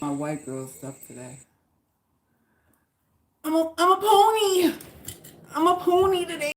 My white girl stuff today. I'm a pony. I'm a pony today.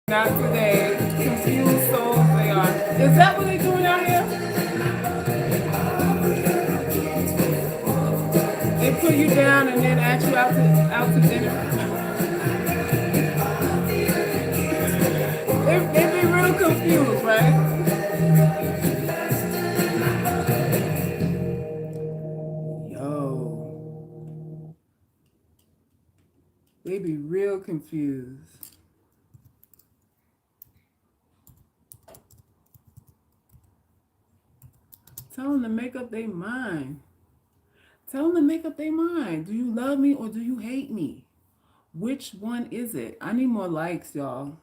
Not today. Confused souls they are. Is that what they're doing out here? They put you down and then ask you out to dinner. They be real confused, right? Yo, they be real confused. Tell them to make up their mind. Tell them to make up their mind. Do you love me or do you hate me? Which one is it? I need more likes, y'all.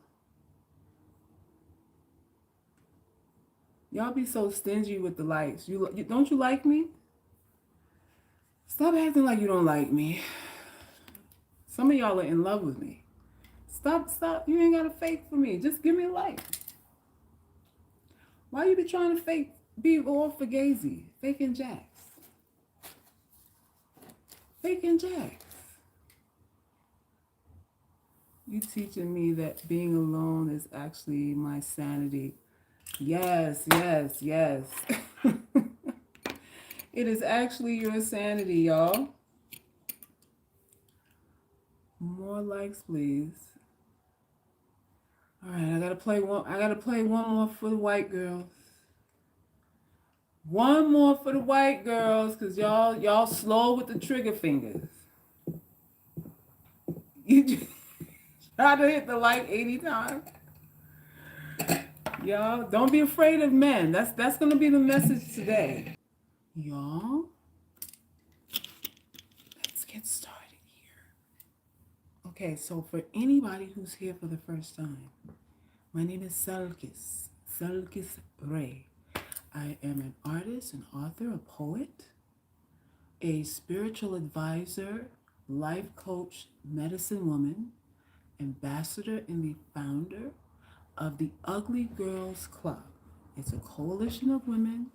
Y'all be so stingy with the likes. You don't you like me? Stop acting like you don't like me. Some of y'all are in love with me. Stop. You ain't got to fake for me. Just give me a like. Why you be trying to fake, be all fugazi, faking jacks? Bacon Jacks. You teaching me that being alone is actually my sanity. Yes, yes, yes. It is actually your sanity, y'all. More likes, please. All right, I gotta play one. I gotta play one more for the white girls. One more for the white girls, cause y'all slow with the trigger fingers. You just try to hit the like 80 times. Y'all, don't be afraid of men. That's gonna be the message today. Y'all, let's get started here. Okay, so for anybody who's here for the first time, my name is Selkis Ray. I am an artist, an author, a poet, a spiritual advisor, life coach, medicine woman, ambassador, and the founder of the Ugly Girls Club. It's a coalition of women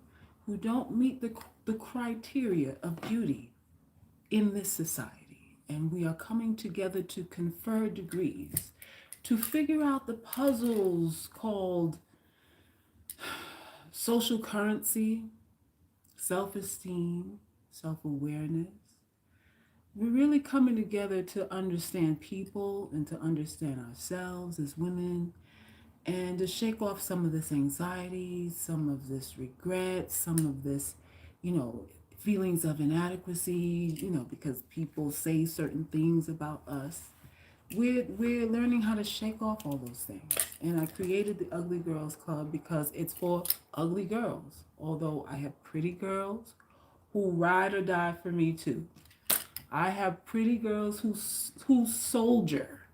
who don't meet the criteria of beauty in this society. And we are coming together to confer degrees, to figure out the puzzles called social currency, self-esteem, self-awareness. We're really coming together to understand people and to understand ourselves as women and to shake off some of this anxiety, some of this regret, some of this, feelings of inadequacy, because people say certain things about us. We're learning how to shake off all those things. And I created the Ugly Girls Club because it's for ugly girls. Although I have pretty girls who ride or die for me too. I have pretty girls who soldier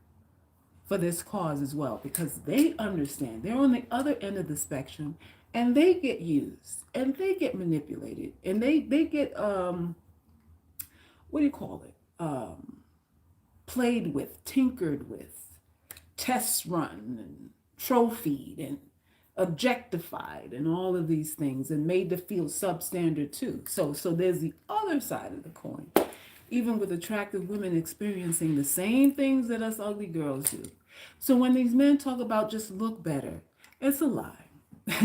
for this cause as well because they understand. They're on the other end of the spectrum and they get used and they get manipulated and they get what do you call it? Played with, tinkered with, tests run and trophied and objectified and all of these things and made to feel substandard too. So there's the other side of the coin. Even with attractive women experiencing the same things that us ugly girls do. So when these men talk about just look better, it's a lie.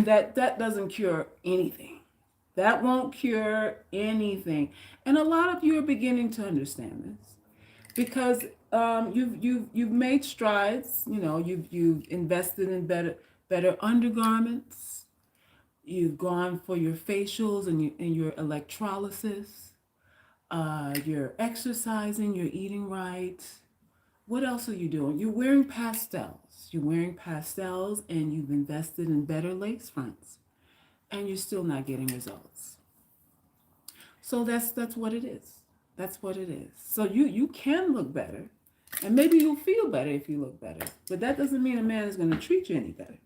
That doesn't cure anything. That won't cure anything. And a lot of you are beginning to understand this because you've made strides. You've invested in better undergarments. You've gone for your facials and your electrolysis. You're exercising, you're eating right. What else are you doing? You're wearing pastels. You're wearing pastels and you've invested in better lace fronts and you're still not getting results. So that's what it is. That's what it is. So you can look better and maybe you'll feel better if you look better. But that doesn't mean a man is going to treat you any better.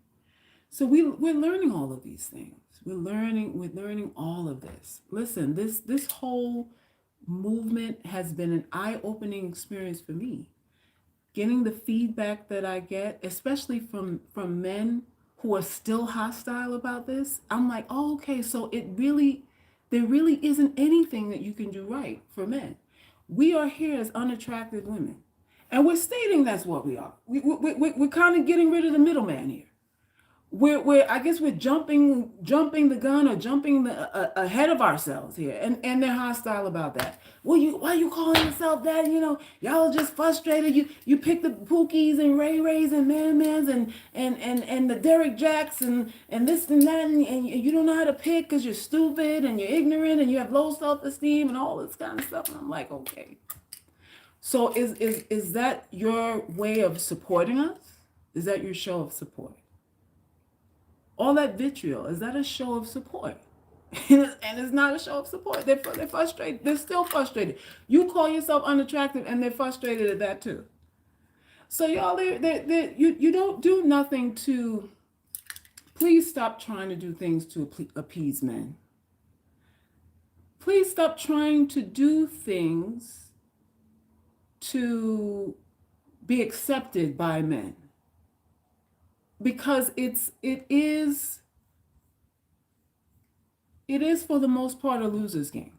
So we're learning all of these things. We're learning all of this. Listen, this whole movement has been an eye-opening experience for me. Getting the feedback that I get, especially from men who are still hostile about this, I'm like, oh, okay, so there really isn't anything that you can do right for men. We are here as unattractive women. And we're stating that's what we are. We're kind of getting rid of the middleman here. I guess we're jumping the gun or jumping ahead of ourselves here, and they're hostile about that. Well, why you calling yourself that? Y'all are just frustrated. You pick the Pookies and Ray Rays and Man-Mans and the Derek Jacks and this and that, and you don't know how to pick because you're stupid and you're ignorant and you have low self-esteem and all this kind of stuff. And I'm like, okay. So is that your way of supporting us? Is that your show of support? All that vitriol, is that a show of support? And it's not a show of support. They're frustrated. They're still frustrated. You call yourself unattractive and they're frustrated at that too. So y'all, you don't do nothing to, please stop trying to do things to appease men. Please stop trying to do things to be accepted by men. Because it is for the most part a loser's game.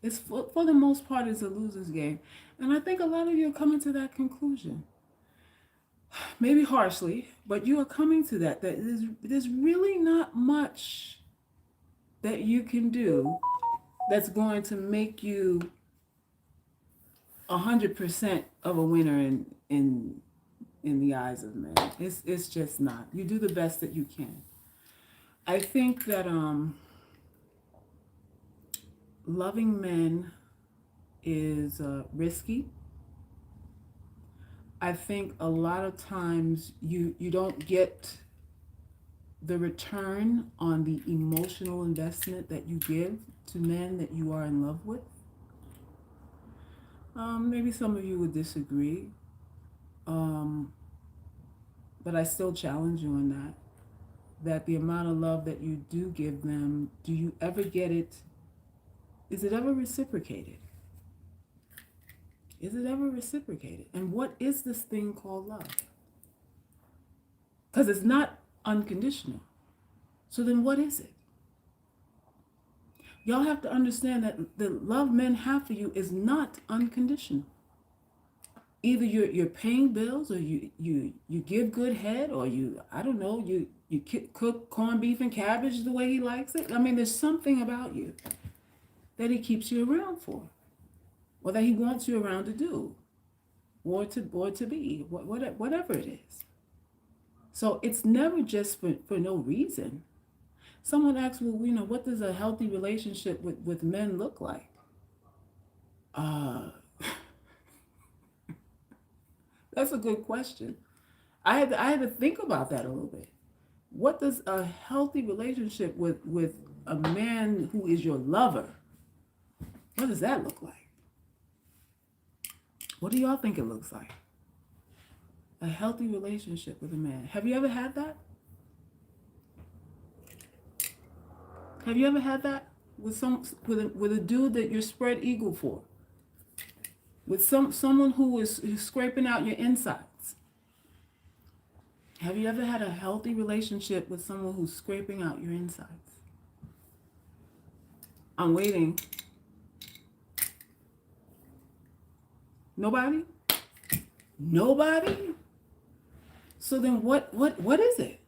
It's for the most part, it's a loser's game. And I think a lot of you are coming to that conclusion. Maybe harshly, but you are coming to that there's really not much that you can do that's going to make you 100% of a winner in the eyes of men. It's just not. You do the best that you can. I think that loving men is risky. I think a lot of times you don't get the return on the emotional investment that you give to men that you are in love with. Maybe some of you would disagree, um, but I still challenge you on that. That the amount of love that you do give them, do you ever get it? Is it ever reciprocated? Is it ever reciprocated? And what is this thing called love? Because it's not unconditional. So then what is it? Y'all have to understand that the love men have for you is not unconditional. Either you're paying bills, or you give good head, or I don't know, you cook corned beef and cabbage the way he likes it. I mean, there's something about you that he keeps you around for, or that he wants you around to do, or to be, whatever it is. So it's never just for no reason. Someone asks, well, what does a healthy relationship with men look like? Uh, that's a good question. I had to think about that a little bit. What does a healthy relationship with a man who is your lover, what does that look like? What do y'all think it looks like? A healthy relationship with a man. Have you ever had that? Have you ever had that with a dude that you're spread eagle for? With someone who's scraping out your insides? Have you ever had a healthy relationship with someone who's scraping out your insides? I'm waiting. Nobody? Nobody? So then what is it?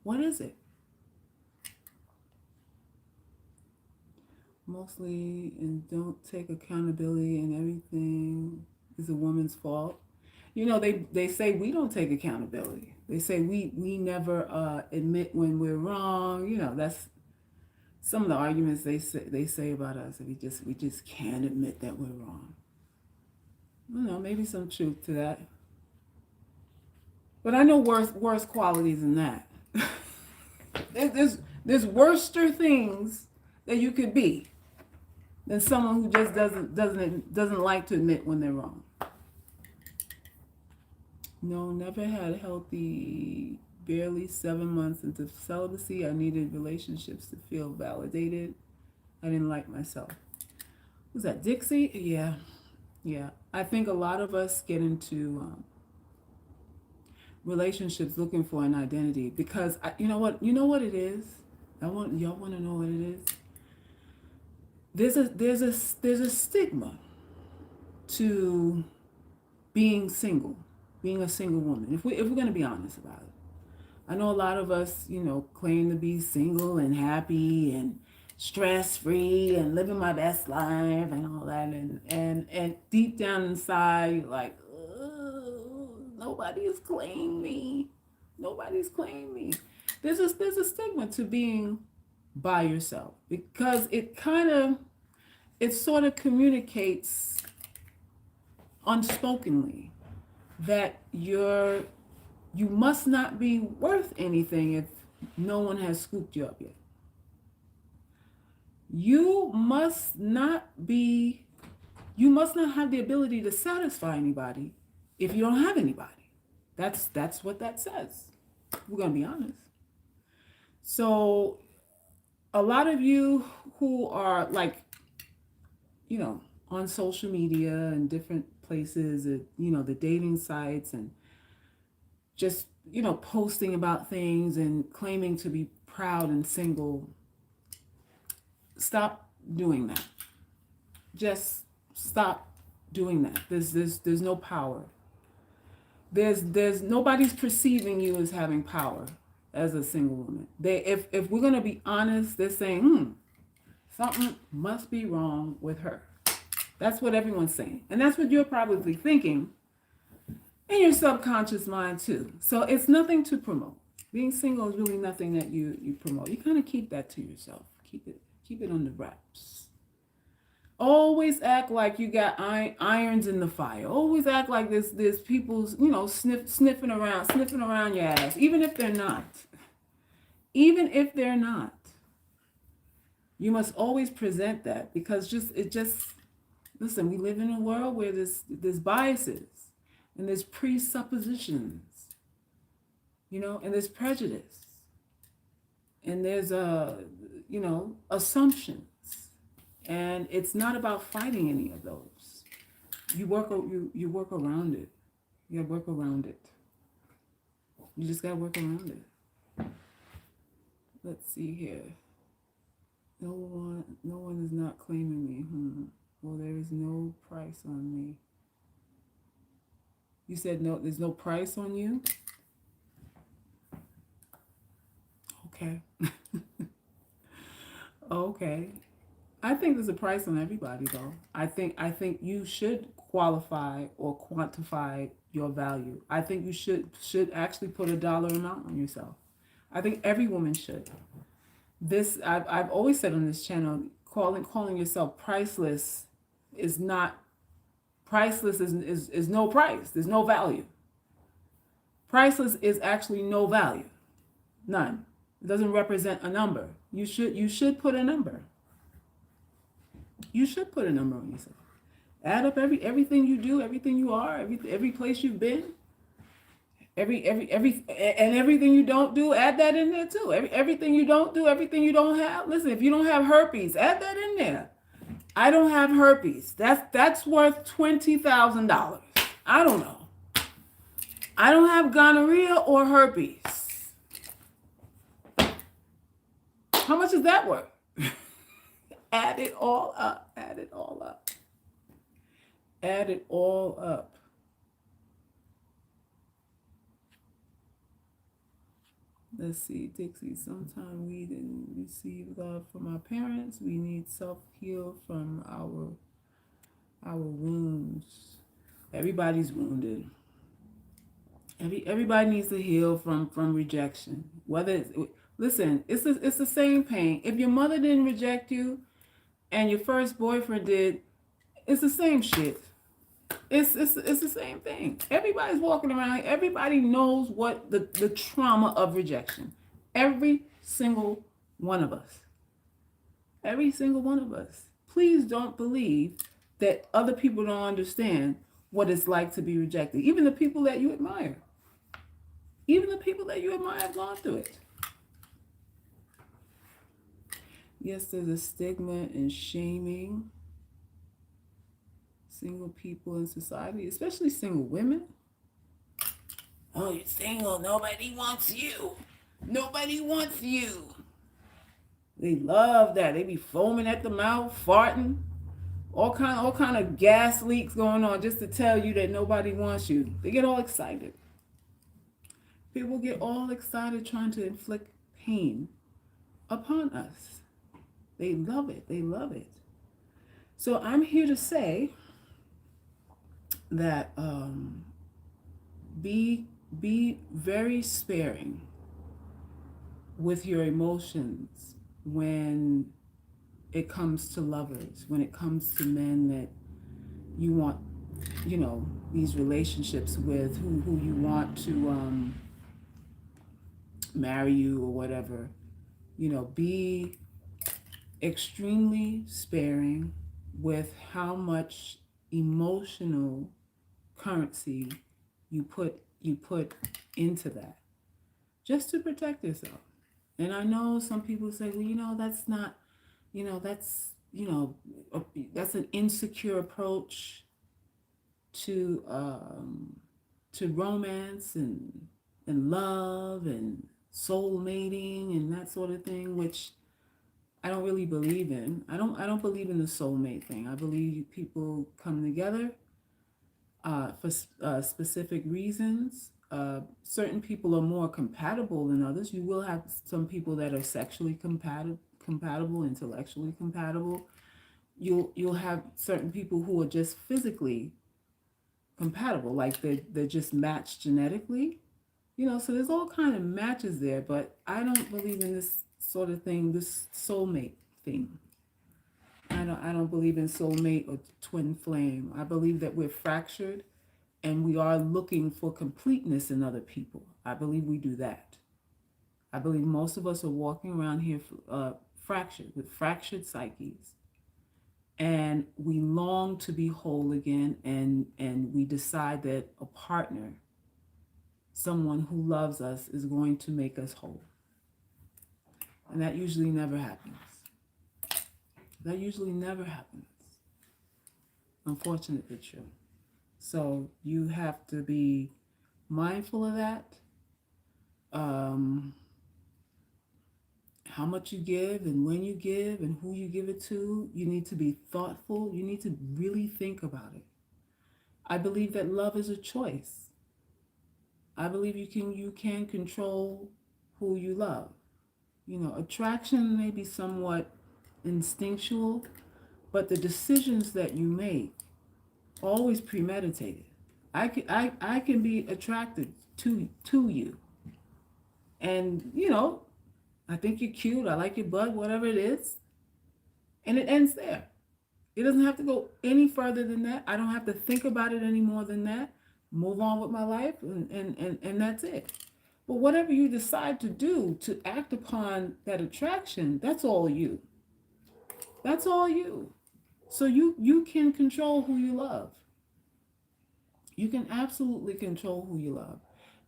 What is it? Mostly, and don't take accountability, and everything is a woman's fault. They say we don't take accountability. They say we never admit when we're wrong. That's some of the arguments they say about us. That we just can't admit that we're wrong. Maybe some truth to that. But I know worse qualities than that. there's worster things that you could be than someone who just doesn't like to admit when they're wrong. No, never had healthy. Barely 7 months into celibacy, I needed relationships to feel validated. I didn't like myself. Was that Dixie? Yeah. I think a lot of us get into relationships looking for an identity because you know what it is. Y'all want to know what it is. There's a stigma to being single, being a single woman. If we're going to be honest about it, I know a lot of us, claim to be single and happy and stress-free and living my best life and all that, and deep down inside, you're like, nobody is claiming me. Nobody's claiming me. There's a stigma to being by yourself because it sort of communicates unspokenly that you must not be worth anything if no one has scooped you up yet. You must not have the ability to satisfy anybody if you don't have anybody. That's what that says. We're going to be honest. So a lot of you who are on social media and different places, the dating sites, and just, posting about things and claiming to be proud and single, stop doing that. Just stop doing that. There's no power. There's nobody's perceiving you as having power as a single woman. If we're gonna be honest, they're saying, something must be wrong with her. That's what everyone's saying. And that's what you're probably thinking in your subconscious mind too. So it's nothing to promote. Being single is really nothing that you promote. You kind of keep that to yourself. Keep it on the wraps. Always act like you got irons in the fire. Always act like there's people, sniffing around your ass, even if they're not. Even if they're not. You must always present that, because listen, we live in a world where there's biases and there's presuppositions, and there's prejudice and there's assumptions. And it's not about fighting any of those. You work around it. You gotta work around it. You just gotta work around it. Let's see here. No one is not claiming me. Well, there is no price on me. You said no, there's no price on you? Okay. Okay. I think there's a price on everybody, though. I think you should qualify or quantify your value. I think you should actually put a dollar amount on yourself. I think every woman should. I've always said on this channel, calling yourself priceless is not priceless. Is no price. There's no value. Priceless is actually no value, none. It doesn't represent a number. You should put a number. You should put a number on yourself. Add up everything you do, everything you are, every place you've been, and everything you don't do. Add that in there too. Everything you don't do, everything you don't have. Listen, if you don't have herpes, add that in there. I don't have herpes. That's worth $20,000. I don't know. I don't have gonorrhea or herpes. How much is that worth? Add it all up. Add it all up. Add it all up. Let's see, Dixie. Sometimes we didn't receive love from our parents. We need self-heal from our wounds. Everybody's wounded. Everybody needs to heal from rejection. Listen, it's the same pain. If your mother didn't reject you and your first boyfriend did, it's the same shit. It's the same thing. Everybody's walking around. Everybody knows what the trauma of rejection. Every single one of us. Every single one of us. Please don't believe that other people don't understand what it's like to be rejected. Even the people that you admire. Even the people that you admire have gone through it. Yes, there's a stigma and shaming single people in society, especially single women. Oh, you're single. Nobody wants you. Nobody wants you. They love that. They be foaming at the mouth, farting, all kind of gas leaks going on just to tell you that nobody wants you. They get all excited. People get all excited trying to inflict pain upon us. They love it. They love it. So I'm here to say that be very sparing with your emotions when it comes to lovers, when it comes to men that you want, these relationships with, who you want to marry you or whatever. Be extremely sparing with how much emotional currency you put into that, just to protect yourself. And I know some people say, well, that's not, that's an insecure approach to romance and love and soul mating and that sort of thing, which I don't really believe in. I don't believe in the soulmate thing. I believe people come together for specific reasons. Certain people are more compatible than others. You will have some people that are sexually compatible, intellectually compatible. You'll have certain people who are just physically compatible, like they're just matched genetically. So there's all kind of matches there, but I don't believe in this sort of thing, this soulmate thing. I don't believe in soulmate or twin flame. I believe that we're fractured and we are looking for completeness in other people. I believe we do that. I believe most of us are walking around here fractured, with fractured psyches, and we long to be whole again, and we decide that a partner, someone who loves us, is going to make us whole. And that usually never happens. That usually never happens. Unfortunately true. So you have to be mindful of that. How much you give and when you give and who you give it to. You need to be thoughtful. You need to really think about it. I believe that love is a choice. I believe you can control who you love. Attraction may be somewhat instinctual, but the decisions that you make always premeditated. I can be attracted to you, and I think you're cute. I like your butt, whatever it is, and it ends there. It doesn't have to go any further than that. I don't have to think about it any more than that. Move on with my life, and that's it. But whatever you decide to do to act upon that attraction, that's all you. That's all you. So you can control who you love. You can absolutely control who you love.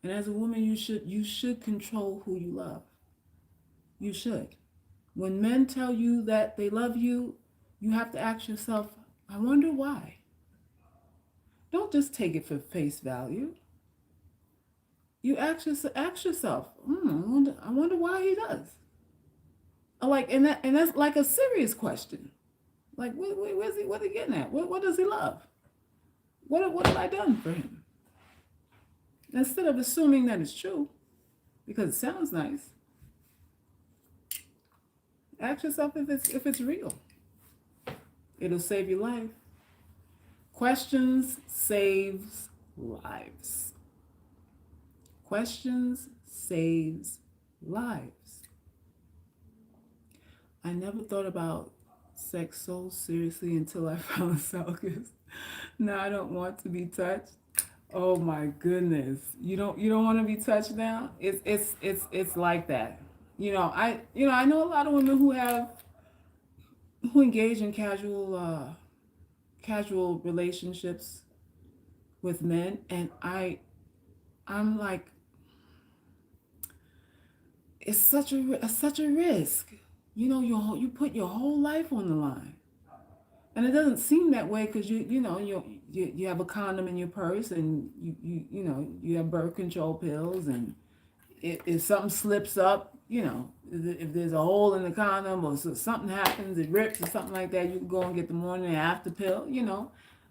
And as a woman, you should control who you love. You should. When men tell you that they love you, you have to ask yourself, I wonder why. Don't just take it for face value. You ask yourself, I wonder why he does. And that's like a serious question. Like, where's he? What are he getting at? What does he love? What have I done for him? Instead of assuming that it's true, because it sounds nice, ask yourself if it's real. It'll save your life. Questions saves lives. Questions saves lives. I never thought about sex so seriously until I found Celcus. Now I don't want to be touched. Oh my goodness. You don't want to be touched now? It's like that. I know a lot of women who engage in casual relationships with men, and I'm like, it's such a risk. You put your whole life on the line. And it doesn't seem that way because you have a condom in your purse, and you have birth control pills, and if something slips up, if there's a hole in the condom, or so something happens, it rips or something like that, you can go and get the morning and after pill.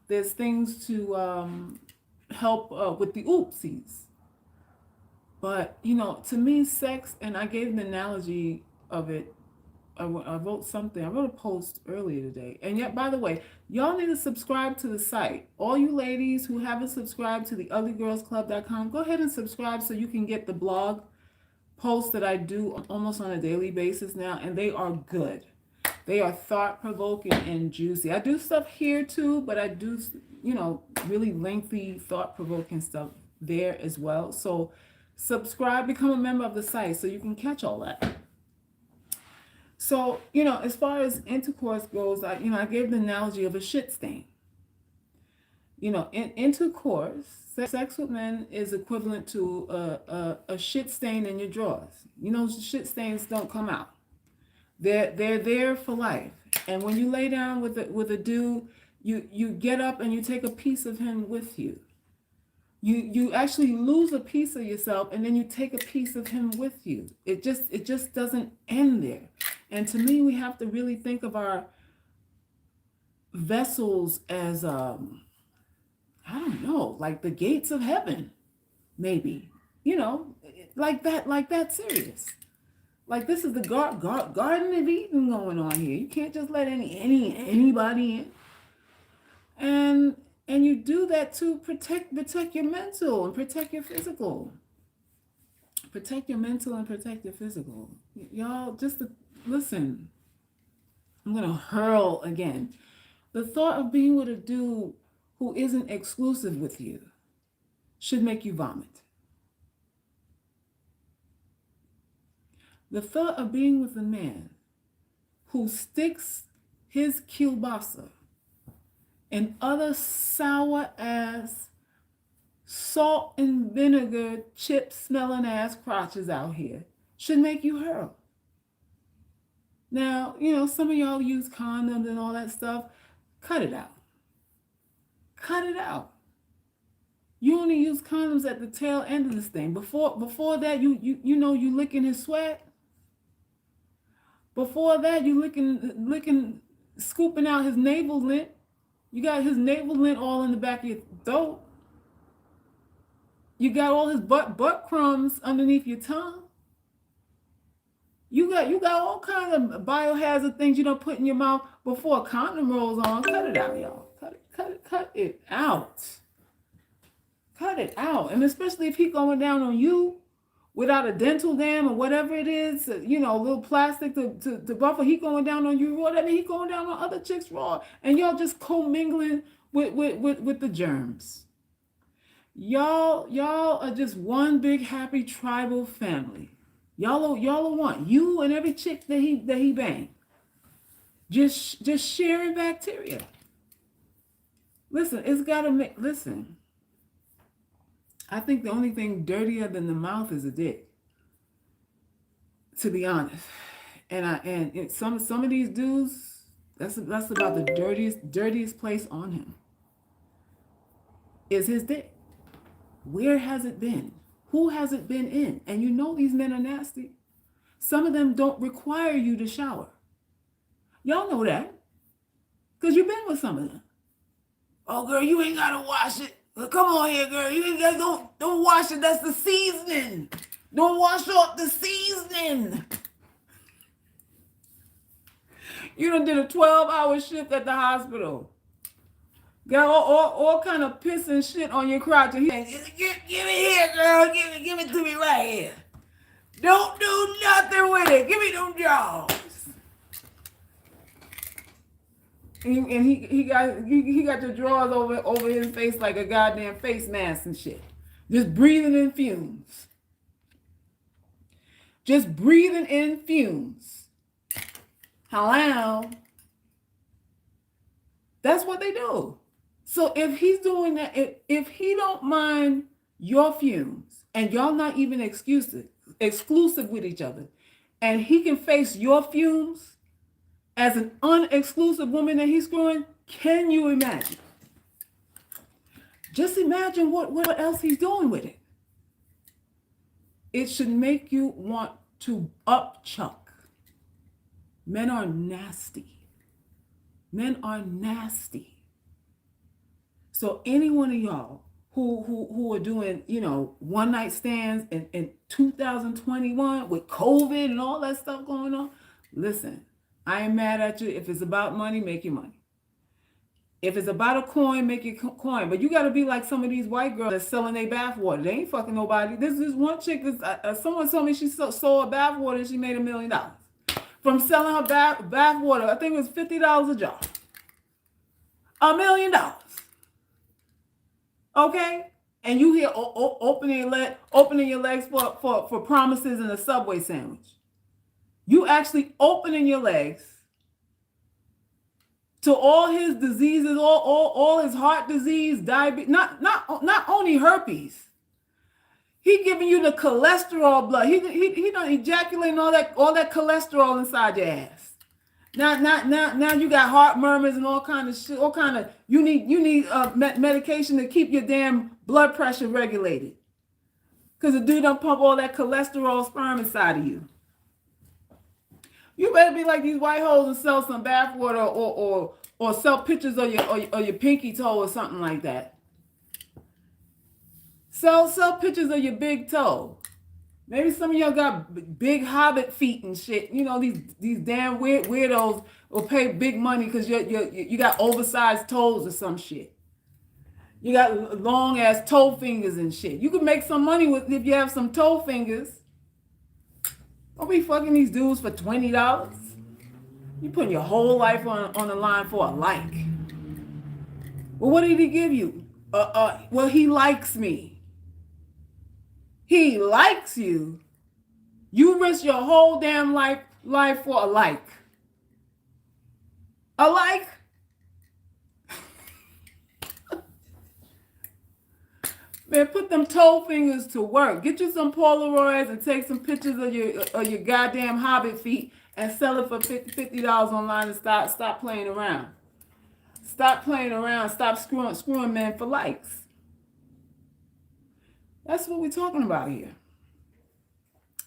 There's things to help with the oopsies. But to me, sex, and I gave an analogy of it. I wrote something. I wrote a post earlier today. And yet, by the way, y'all need to subscribe to the site. All you ladies who haven't subscribed to the uglygirlsclub.com, go ahead and subscribe so you can get the blog posts that I do almost on a daily basis now. And they are good. They are thought-provoking and juicy. I do stuff here too, but I do, really lengthy, thought-provoking stuff there as well. So subscribe, become a member of the site so you can catch all that. So, as far as intercourse goes, I gave the analogy of a shit stain. In intercourse, sex with men is equivalent to a shit stain in your drawers. Shit stains don't come out. They're there for life. And when you lay down with a dude, you get up and you take a piece of him with you. You actually lose a piece of yourself, and then you take a piece of him with you. It just doesn't end there. And to me, we have to really think of our vessels as I don't know, like the gates of heaven, maybe. You know, like that serious. Like this is the Garden of Eden going on here. You can't just let anybody in. And you do that to protect your mental and protect your physical. Protect your mental and protect your physical. Y'all, listen. I'm gonna hurl again. The thought of being with a dude who isn't exclusive with you should make you vomit. The thought of being with a man who sticks his kielbasa and other sour ass, salt and vinegar, chip smelling ass crotches out here should make you hurl. Now, some of y'all use condoms and all that stuff. Cut it out. Cut it out. You only use condoms at the tail end of this thing. Before that, you licking his sweat. Before that, you licking, scooping out his navel lint. You got his navel lint all in the back of your throat. You got all his butt crumbs underneath your tongue. You got all kinds of biohazard things you don't put in your mouth before a condom rolls on. Cut it out, y'all. Cut it out. Cut it out. And especially if he's going down on you without a dental dam or whatever it is, a little plastic to buffer, he going down on you raw. That means he going down on other chicks raw. And y'all just commingling with the germs. Y'all are just one big happy tribal family. Y'all are one. You and every chick that he banged. Just sharing bacteria. Listen, it's gotta listen. I think the only thing dirtier than the mouth is a dick. To be honest. And some of these dudes, that's about the dirtiest place on him. Is his dick. Where has it been? Who has it been in? And these men are nasty. Some of them don't require you to shower. Y'all know that. Because you've been with some of them. Oh, girl, you ain't got to wash it. Well, come on here, girl. You ain't got don't wash it. That's the seasoning. Don't wash off the seasoning. You done did a 12-hour shift at the hospital. Got all kind of piss and shit on your crotch. And give it here, girl. Give it to me right here. Don't do nothing with it. Give me them jaws. And he got the drawers over his face like a goddamn face mask and shit. Just breathing in fumes. Just breathing in fumes. Hello. That's what they do. So if he's doing that, if he don't mind your fumes and y'all not even exclusive with each other, and he can face your fumes as an unexclusive woman that he's screwing, can you imagine? Just imagine what else he's doing with it. It should make you want to upchuck. Men are nasty. Men are nasty. So any one of y'all who are doing, one night stands in 2021 with COVID and all that stuff going on, listen, I ain't mad at you. If it's about money, make your money. If it's about a coin, make your coin. But you got to be like some of these white girls that's selling their bathwater. They ain't fucking nobody. This is one chick. Someone told me she sold a bathwater and she made $1 million from selling her bathwater. I think it was $50 a jar. $1 million. Okay? And you here opening your legs for promises and a Subway sandwich. You actually opening your legs to all his diseases, all his heart disease, diabetes, not only herpes. He giving you the cholesterol blood. He done ejaculating all that cholesterol inside your ass. Now you got heart murmurs and all kind of shit. You need medication to keep your damn blood pressure regulated. Because the dude don't pump all that cholesterol sperm inside of you. You better be like these white hoes and sell some bathwater or sell pictures of your pinky toe or something like that. Sell pictures of your big toe. Maybe some of y'all got big hobbit feet and shit. You know, these damn weirdos will pay big money because you got oversized toes or some shit. You got long ass toe fingers and shit. You can make some money with if you have some toe fingers. Don't be fucking these dudes for $20. You putting your whole life on the line for a like. Well, what did he give you? Well, he likes me. He likes you. You risk your whole damn life for a like. A like? Man, put them toe fingers to work. Get you some Polaroids and take some pictures of your goddamn hobbit feet and sell it for $50 online and stop playing around. Stop playing around. Stop screwing men for likes. That's what we're talking about here.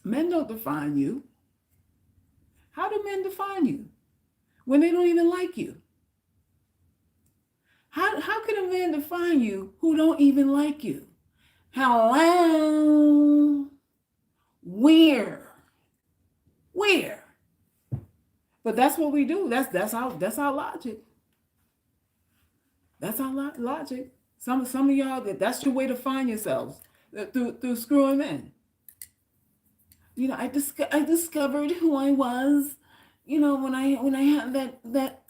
Men don't define you. How do men define you when they don't even like you? How can a man define you who don't even like you? Hello? Where? But that's what we do. That's our logic. That's our logic. Some of y'all, that's your way to find yourselves through screwing men. You know, I discovered who I was. You know, when I had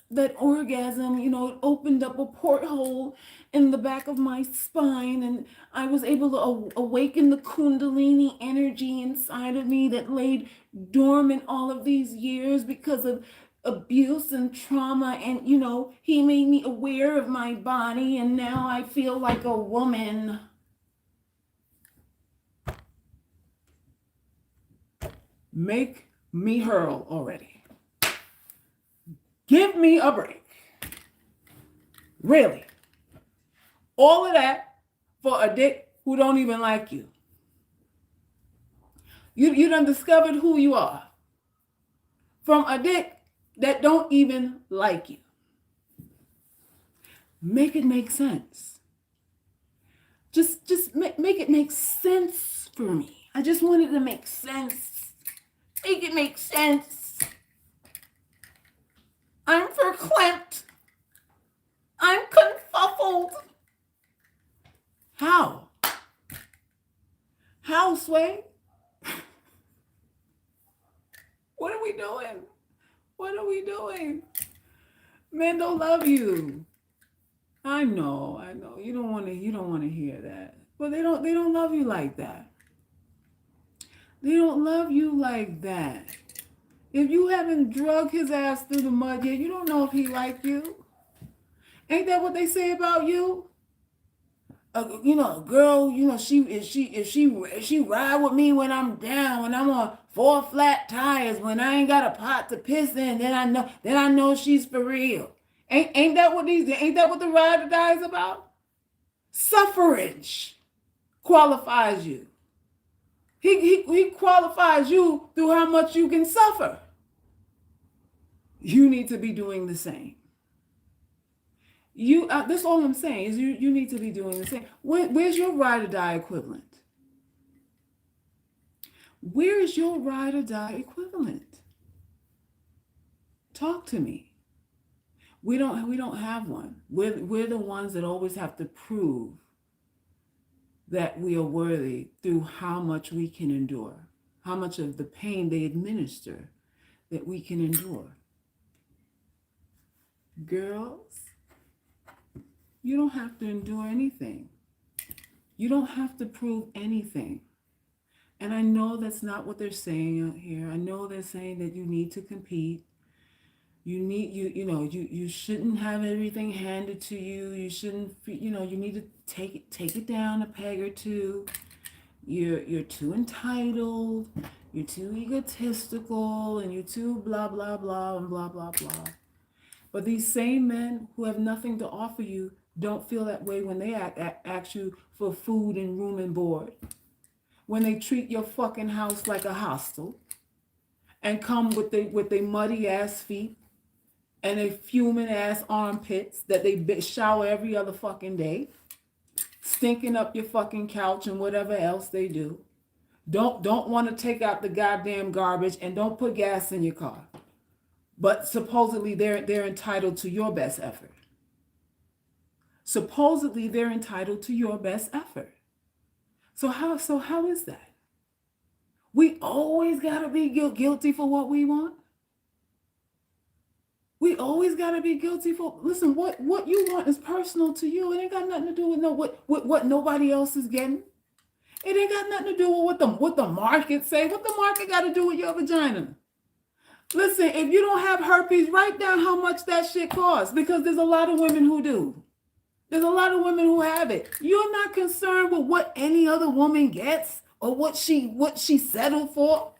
that orgasm, you know, it opened up a porthole in the back of my spine, and I was able to awaken the Kundalini energy inside of me that laid dormant all of these years because of abuse and trauma. And, you know, he made me aware of my body, and now I feel like a woman. Make me hurl already. Give me a break. Really. All of that for a dick who don't even like you. You done discovered who you are from a dick that don't even like you. Make it make sense. Just make it make sense for me. I just want it to make sense. Make it make sense. I'm verklempt. I'm confuffled. How? How, Sway? What are we doing? What are we doing? Men don't love you. I know. You don't want to hear that. But they don't love you like that. They don't love you like that. If you haven't drug his ass through the mud yet, you don't know if he like you. Ain't that what they say about you? You know, a girl, you know, if she ride with me when I'm down, when I'm on 4 flat tires, when I ain't got a pot to piss in, then I know she's for real. Ain't that what the ride or die is about? Suffrage qualifies you. He qualifies you through how much you can suffer. You need to be doing the same. That's all I'm saying is you need to be doing the same. Where's your ride or die equivalent? Where is your ride or die equivalent? Talk to me. We don't have one. We're the ones that always have to prove that we are worthy through how much we can endure, how much of the pain they administer that we can endure. Girls, you don't have to endure anything. You don't have to prove anything. And I know that's not what they're saying out here. I know they're saying that you need to compete. You shouldn't have everything handed to you. You shouldn't, you need to take it down a peg or two. You're too entitled. You're too egotistical, and you're too blah blah blah and blah blah blah. But these same men who have nothing to offer you don't feel that way when they ask you for food and room and board. When they treat your fucking house like a hostel. and come with they muddy ass feet and they fuming ass armpits that they shower every other fucking day, stinking up your fucking couch and whatever else they do. Don't want to take out the goddamn garbage and don't put gas in your car. But supposedly they're entitled to your best effort. Supposedly they're entitled to your best effort. So how is that? We always gotta be guilty for what we want. We always gotta be guilty for. Listen, what you want is personal to you. It ain't got nothing to do with what nobody else is getting. It ain't got nothing to do with what the market say. What the market got to do with your vagina? Listen, if you don't have herpes, write down how much that shit costs, because there's a lot of women who do. There's a lot of women who have it. You're not concerned with what any other woman gets or what she settled for.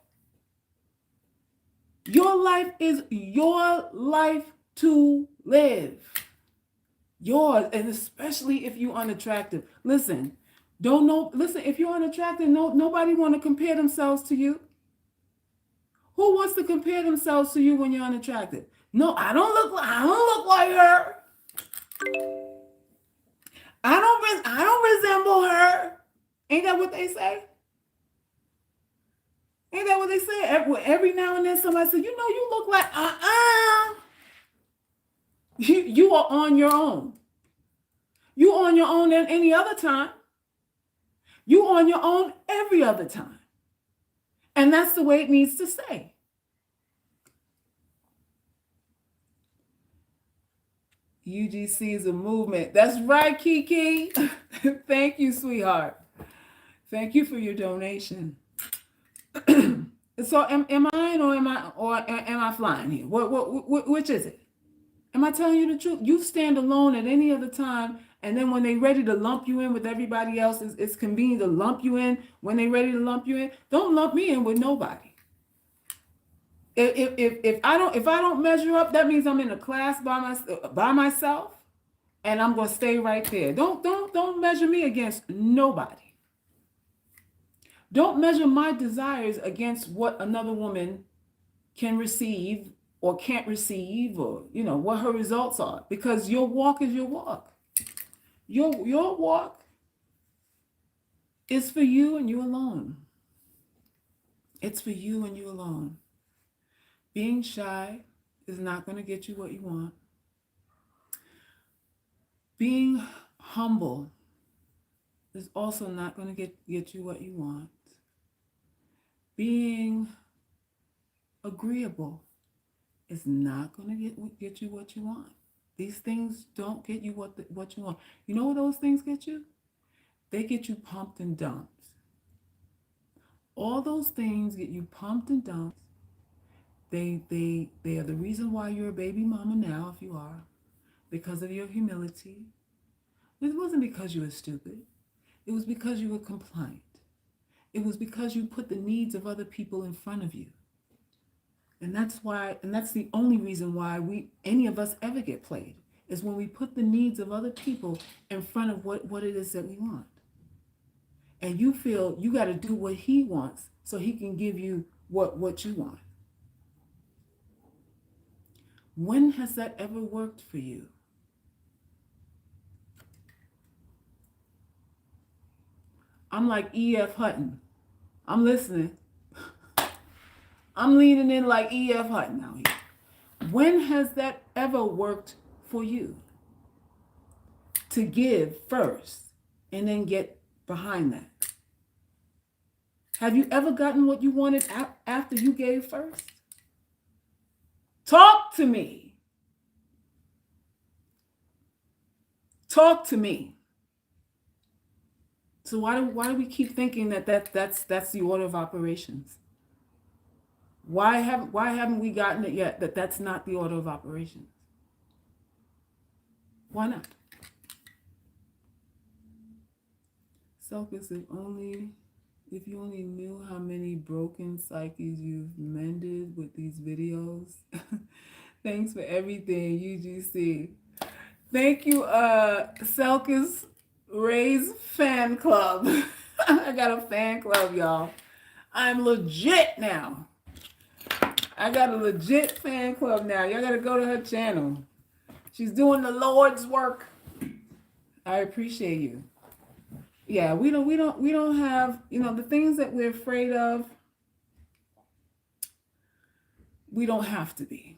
Your life is your life to live. Yours, and especially if you're unattractive. Listen, if you're unattractive, nobody want to compare themselves to you. Who wants to compare themselves to you when you're unattractive? No, I don't look like her. I don't resemble her. Ain't that what they say? Ain't that what they say? Every now and then somebody says, you look like, You are on your own. You on your own at any other time. You on your own every other time. And that's the way it needs to stay. UGC is a movement. That's right, Kiki. Thank you, sweetheart. Thank you for your donation. So am I or am I flying here? Which is it? Am I telling you the truth? You stand alone at any other time, and then when they're ready to lump you in with everybody else, it's convenient to lump you in when they're ready to lump you in. Don't lump me in with nobody. If I don't measure up, that means I'm in a class by myself, and I'm gonna stay right there. Don't measure me against nobody. Don't measure my desires against what another woman can receive or can't receive, or what her results are, because your walk is your walk. Your walk is for you and you alone. It's for you and you alone. Being shy is not going to get you what you want. Being humble is also not going to get you what you want. Being agreeable is not going to get you what you want. These things don't get you what you want. You know what those things get you? They get you pumped and dumped. All those things get you pumped and dumped. They are the reason why you're a baby mama now, if you are, because of your humility. It wasn't because you were stupid. It was because you were compliant. It was because you put the needs of other people in front of you. And that's the only reason why any of us ever get played, is when we put the needs of other people in front of what it is that we want. And you feel you got to do what he wants so he can give you what you want. When has that ever worked for you? I'm like E.F. Hutton. I'm listening. I'm leaning in like E.F. Hutton out here. When has that ever worked for you? To give first and then get behind that. Have you ever gotten what you wanted after you gave first? Talk to me. Talk to me. So why do we keep thinking that's the order of operations? Why haven't we gotten it yet that that's not the order of operations? Why not? Selfish, if you only knew how many broken psyches you've mended with these videos. Thanks for everything, UGC. Thank you, Selkis Ray's fan club. I got a fan club, y'all. I'm legit now. I got a legit fan club now. Y'all gotta go to her channel. She's doing the Lord's work. I appreciate you. Yeah, we don't have, the things that we're afraid of, we don't have to be.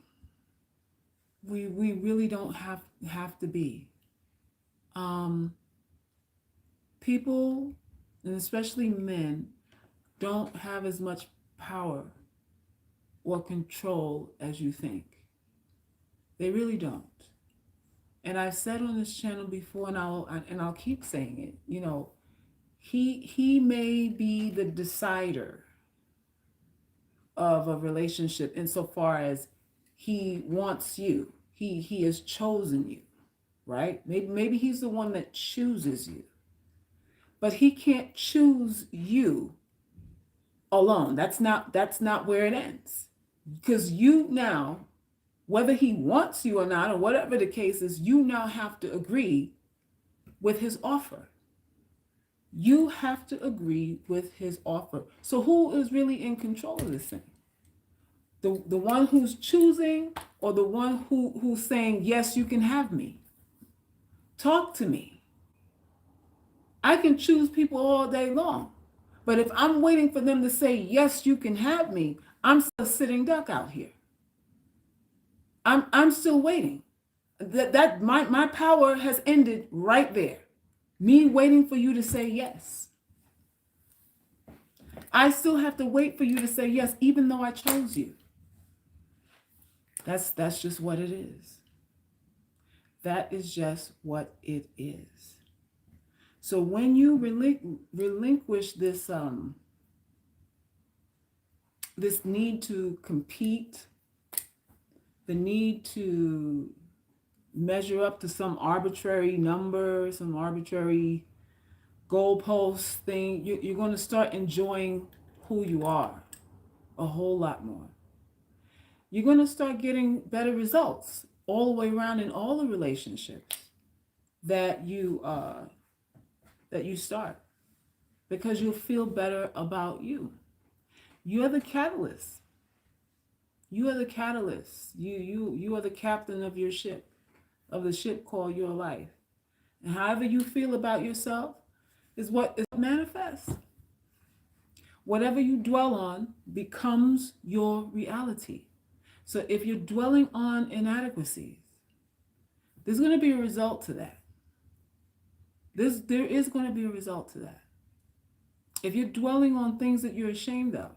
We really don't have to be. Um People, and especially men, don't have as much power or control as you think. They really don't. And I've said on this channel before, and I'll keep saying it. He may be the decider of a relationship insofar as he wants you. He has chosen you, right? Maybe he's the one that chooses you. But he can't choose you alone. That's not where it ends. Because you now, whether he wants you or not, or whatever the case is, you now have to agree with his offer. You have to agree with his offer. So who is really in control of this thing? The one who's choosing, or the one who's saying, yes, you can have me? Talk to me. I can choose people all day long. But if I'm waiting for them to say, yes, you can have me, I'm still sitting duck out here. I'm still waiting. That my power has ended right there. Me waiting for you to say yes. I still have to wait for you to say yes, even though I chose you. That's just what it is. That is just what it is. So when you relinquish this this need to compete, the need to measure up to some arbitrary number, some arbitrary goalpost thing, you're going to start enjoying who you are a whole lot more. You're going to start getting better results all the way around in all the relationships that you start, because you'll feel better about you. You're the catalyst. You are the catalyst. You are the captain of your ship, of the ship called your life. And however you feel about yourself is what manifests. Whatever you dwell on becomes your reality. So if you're dwelling on inadequacies, there's going to be a result to that. There is going to be a result to that. If you're dwelling on things that you're ashamed of,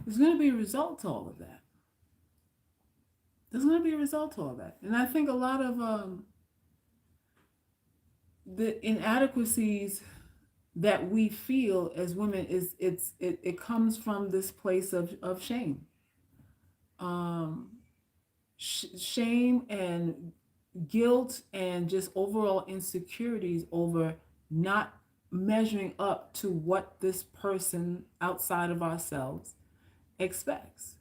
there's going to be a result to all of that. There's going to be a result to all that. And I think a lot of the inadequacies that we feel as women it comes from this place of shame. Shame and guilt and just overall insecurities over not measuring up to what this person outside of ourselves expects.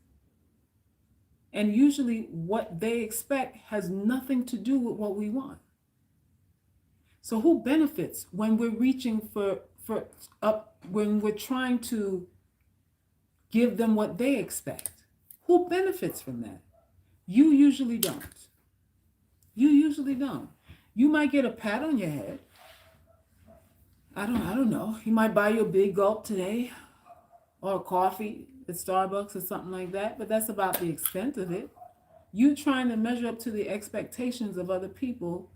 And usually what they expect has nothing to do with what we want. So who benefits when we're reaching for up, when we're trying to give them what they expect? Who benefits from that? You usually don't. You usually don't. You might get a pat on your head. I don't know. You might buy you a big gulp today, or a coffee at Starbucks or something like that, but that's about the extent of it. You trying to measure up to the expectations of other people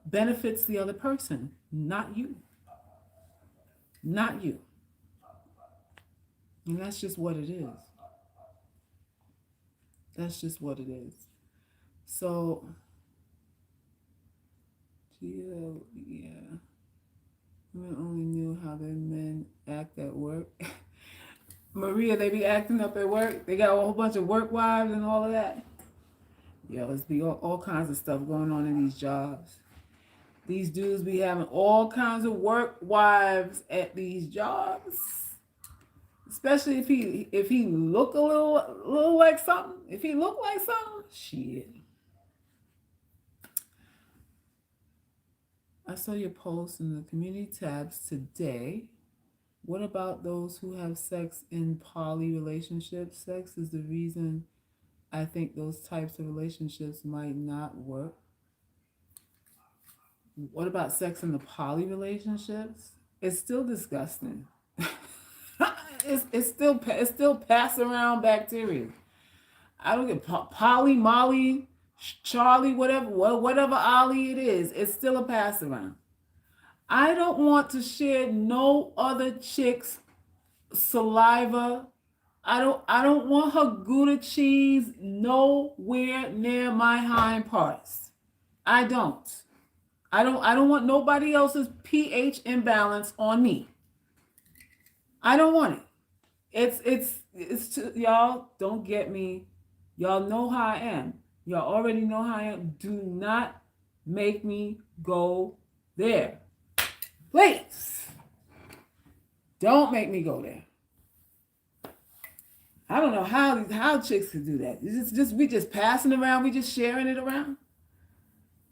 benefits the other person, not you. Not you. And that's just what it is. That's just what it is. So, yeah. Women only knew how their men act at work. Maria, they be acting up at work. They got a whole bunch of work wives and all of that. Yeah, there's be all kinds of stuff going on in these jobs. These dudes be having all kinds of work wives at these jobs. Especially if he look a little like something. If he look like something, shit. I saw your post in the community tabs today What about those who have sex in poly relationships? Sex is the reason I think those types of relationships might not work. What about sex in the poly relationships? It's still disgusting. it's still passing around bacteria. I don't get Polly, Molly, Charlie, whatever Ollie it is. It's still a pass around. I don't want to share no other chick's saliva. I don't want her Gouda cheese nowhere near my hind parts. I don't. I don't want nobody else's pH imbalance on me. I don't want it. Y'all don't get me. Y'all know how I am. Y'all already know how I am. Do not make me go there. Please. Don't make me go there. I don't know how chicks could do that. We just passing around, we just sharing it around.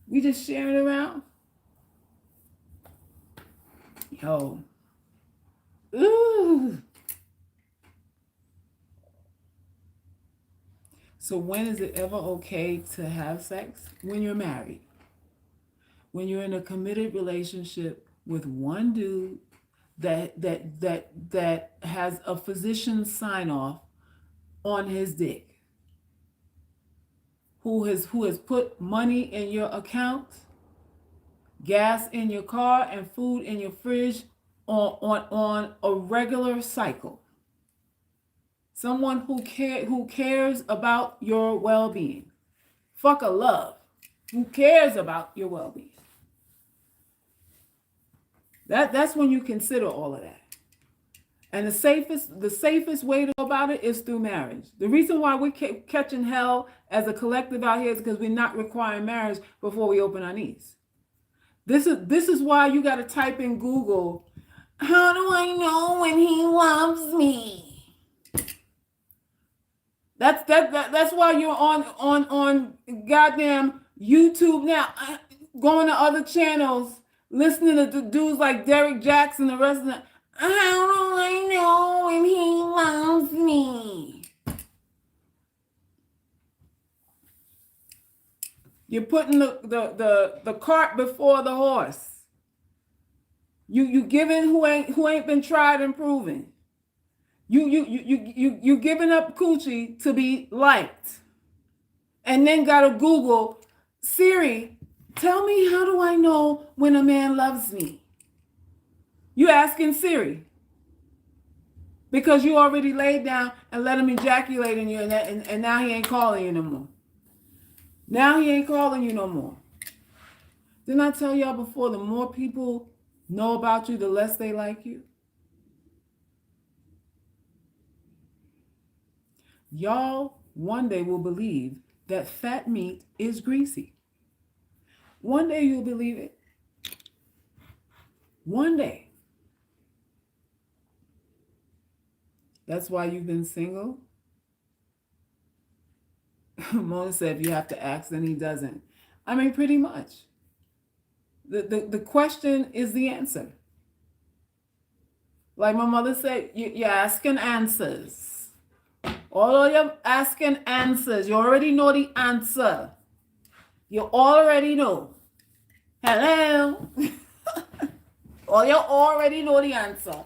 We just sharing it around. Yo. Ooh. So when is it ever okay to have sex? When you're married. When you're in a committed relationship with one dude that has a physician sign off on his dick. Who has put money in your account, gas in your car, and food in your fridge on a regular cycle. Someone who cares about your well-being. Fuck a love. Who cares about your well-being? That's when you consider all of that. And the safest way to go about it is through marriage. The reason why we're catching hell as a collective out here is because we're not requiring marriage before we open our knees. This is why you got to type in Google, how do I know when he loves me? That's why you're on goddamn YouTube now, going to other channels, listening to the dudes like Derek Jackson, the rest of them. How do I know when he loves me? You're putting the cart before the horse. You giving who ain't been tried and proven. You giving up coochie to be liked, and then gotta Google, Siri, tell me how do I know when a man loves me? You asking Siri because you already laid down and let him ejaculate in you, and now he ain't calling you no more. Now he ain't calling you no more. Didn't I tell y'all before, the more people know about you, the less they like you? Y'all one day will believe that fat meat is greasy. One day you'll believe it. One day. That's why you've been single? Mona said if you have to ask, then he doesn't. I mean, pretty much. The question is the answer. Like my mother said, you're asking answers. All you're asking answers. You already know the answer. You already know. Hello? Or you already know the answer.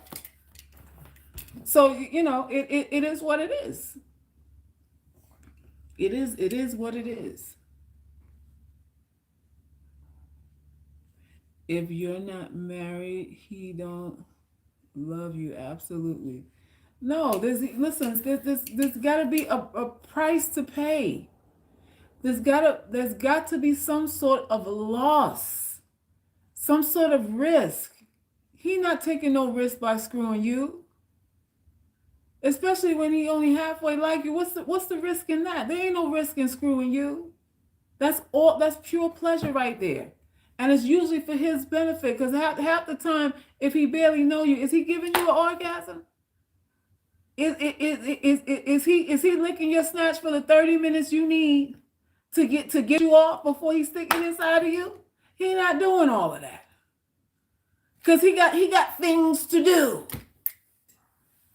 So, it is what it is. It is what it is. If you're not married, he don't love you. Absolutely. No, there's got to be a price to pay. There's got to be some sort of loss, some sort of risk. He not taking no risk by screwing you. Especially when he only halfway like you. What's the risk in that? There ain't no risk in screwing you. That's pure pleasure right there. And it's usually for his benefit, because half the time, if he barely know you, is he giving you an orgasm? Is he licking your snatch for the 30 minutes you need to get you off before he's sticking inside of you? He not doing all of that. Because he got things to do.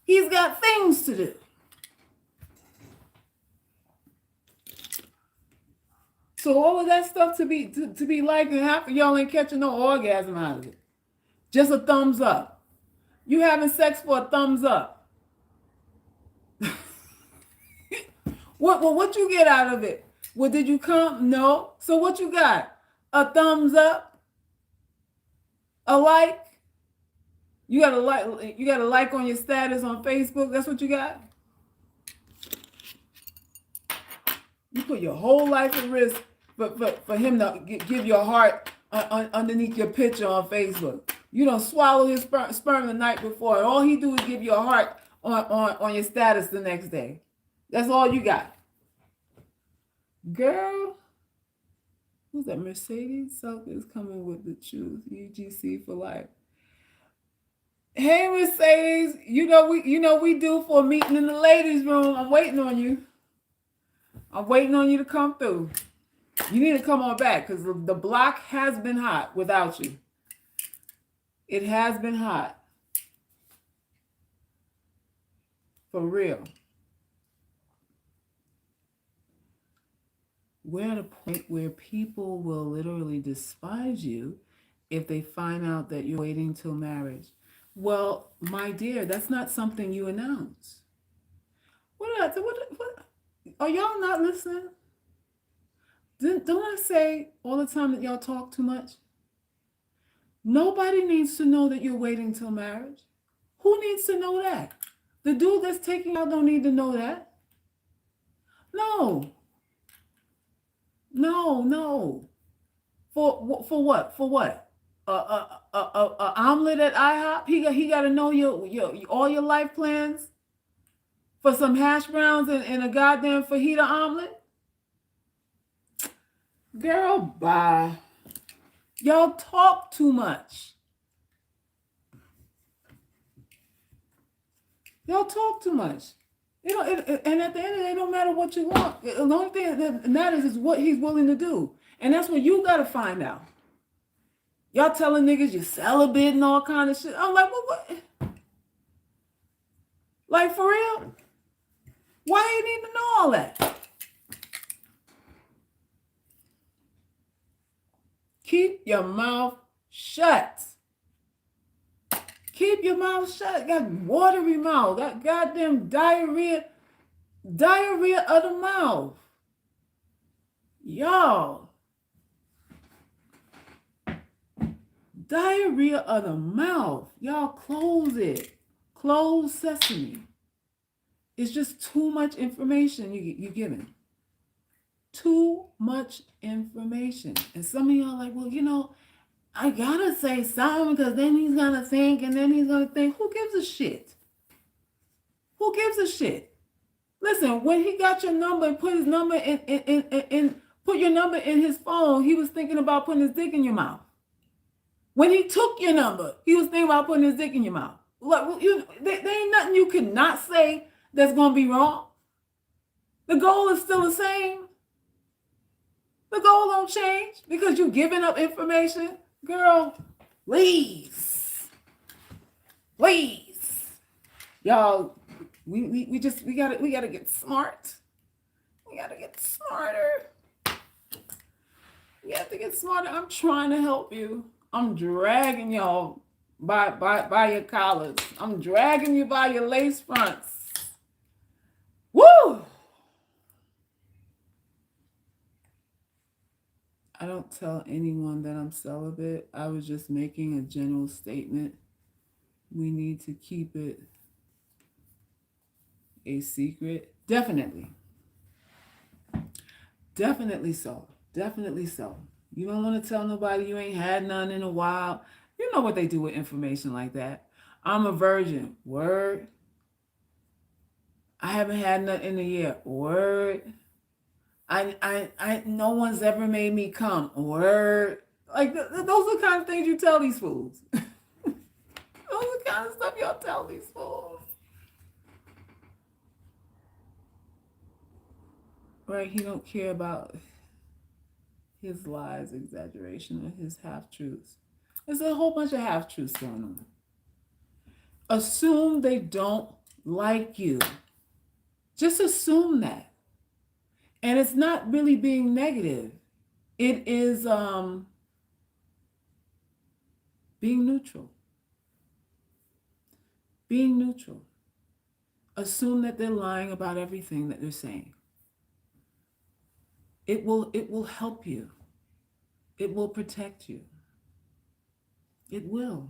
He's got things to do. So all of that stuff to be like, and half of y'all ain't catching no orgasm out of it. Just a thumbs up. You having sex for a thumbs up. What you get out of it? Well, did you come? No. So what you got? A thumbs up? A like? You got a like? You got a like on your status on Facebook? That's what you got? You put your whole life at risk for him to give your heart underneath your picture on Facebook. You don't swallow his sperm the night before, and all he do is give you a heart on your status the next day. That's all you got. Girl, who's that? Mercedes Selk is coming with the truth. UGC for life. Hey Mercedes, you know we do for a meeting in the ladies' room. I'm waiting on you. I'm waiting on you to come through. You need to come on back because the block has been hot without you. It has been hot. For real. We're at a point where people will literally despise you if they find out that you're waiting till marriage. Well, my dear, that's not something you announce. What are y'all not listening? Don't I say all the time that y'all talk too much? Nobody needs to know that you're waiting till marriage. Who needs to know that? The dude that's taking out don't need to know that. No. For what? For what? A omelet at IHOP? He got to know your all your life plans for some hash browns and a goddamn fajita omelet? Girl, bye. Y'all talk too much. Y'all talk too much. And at the end of the day, it don't matter what you want. The only thing that matters is what he's willing to do. And that's what you got to find out. Y'all telling niggas you're celibate and all kind of shit. I'm like, what? Like, for real? Why you need to know all that? Keep your mouth shut. Keep your mouth shut. Got watery mouth. Got goddamn diarrhea of the mouth. Y'all. Diarrhea of the mouth. Y'all close it. Close sesame. It's just too much information you're giving. Too much information. And some of y'all are like, well, I gotta say something because then he's gonna think and then he's gonna think. Who gives a shit? Who gives a shit? Listen, when he got your number and put his number put your number in his phone, he was thinking about putting his dick in your mouth. When he took your number, he was thinking about putting his dick in your mouth. Like, there ain't nothing you could not say that's gonna be wrong. The goal is still the same. The goal don't change because you're giving up information. Girl, please. Y'all, we gotta get smart. We gotta get smarter. We have to get smarter. I'm trying to help you. I'm dragging y'all by your collars. I'm dragging you by your lace fronts. Woo! I don't tell anyone that I'm celibate. I was just making a general statement. We need to keep it a secret. Definitely so. You don't want to tell nobody you ain't had none in a while. You know what they do with information like that. I'm a virgin. Word. I haven't had none in a year. Word. I no one's ever made me come. Word. Like, those are the kind of things you tell these fools. Those are the kind of stuff y'all tell these fools. Right? He don't care about his lies, exaggeration, or his half-truths. There's a whole bunch of half-truths going on. Assume they don't like you. Just assume that. And it's not really being negative. It is being neutral. Being neutral. Assume that they're lying about everything that they're saying. It will help you. It will protect you. It will.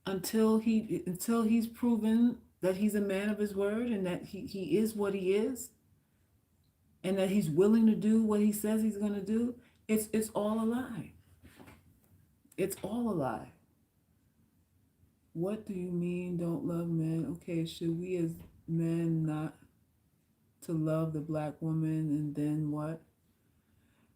Until he's proven that he's a man of his word and that he is what he is and that he's willing to do what he says he's going to do, it's all a lie. It's all a lie. What do you mean don't love men? Okay, should we as men not to love the black woman and then what?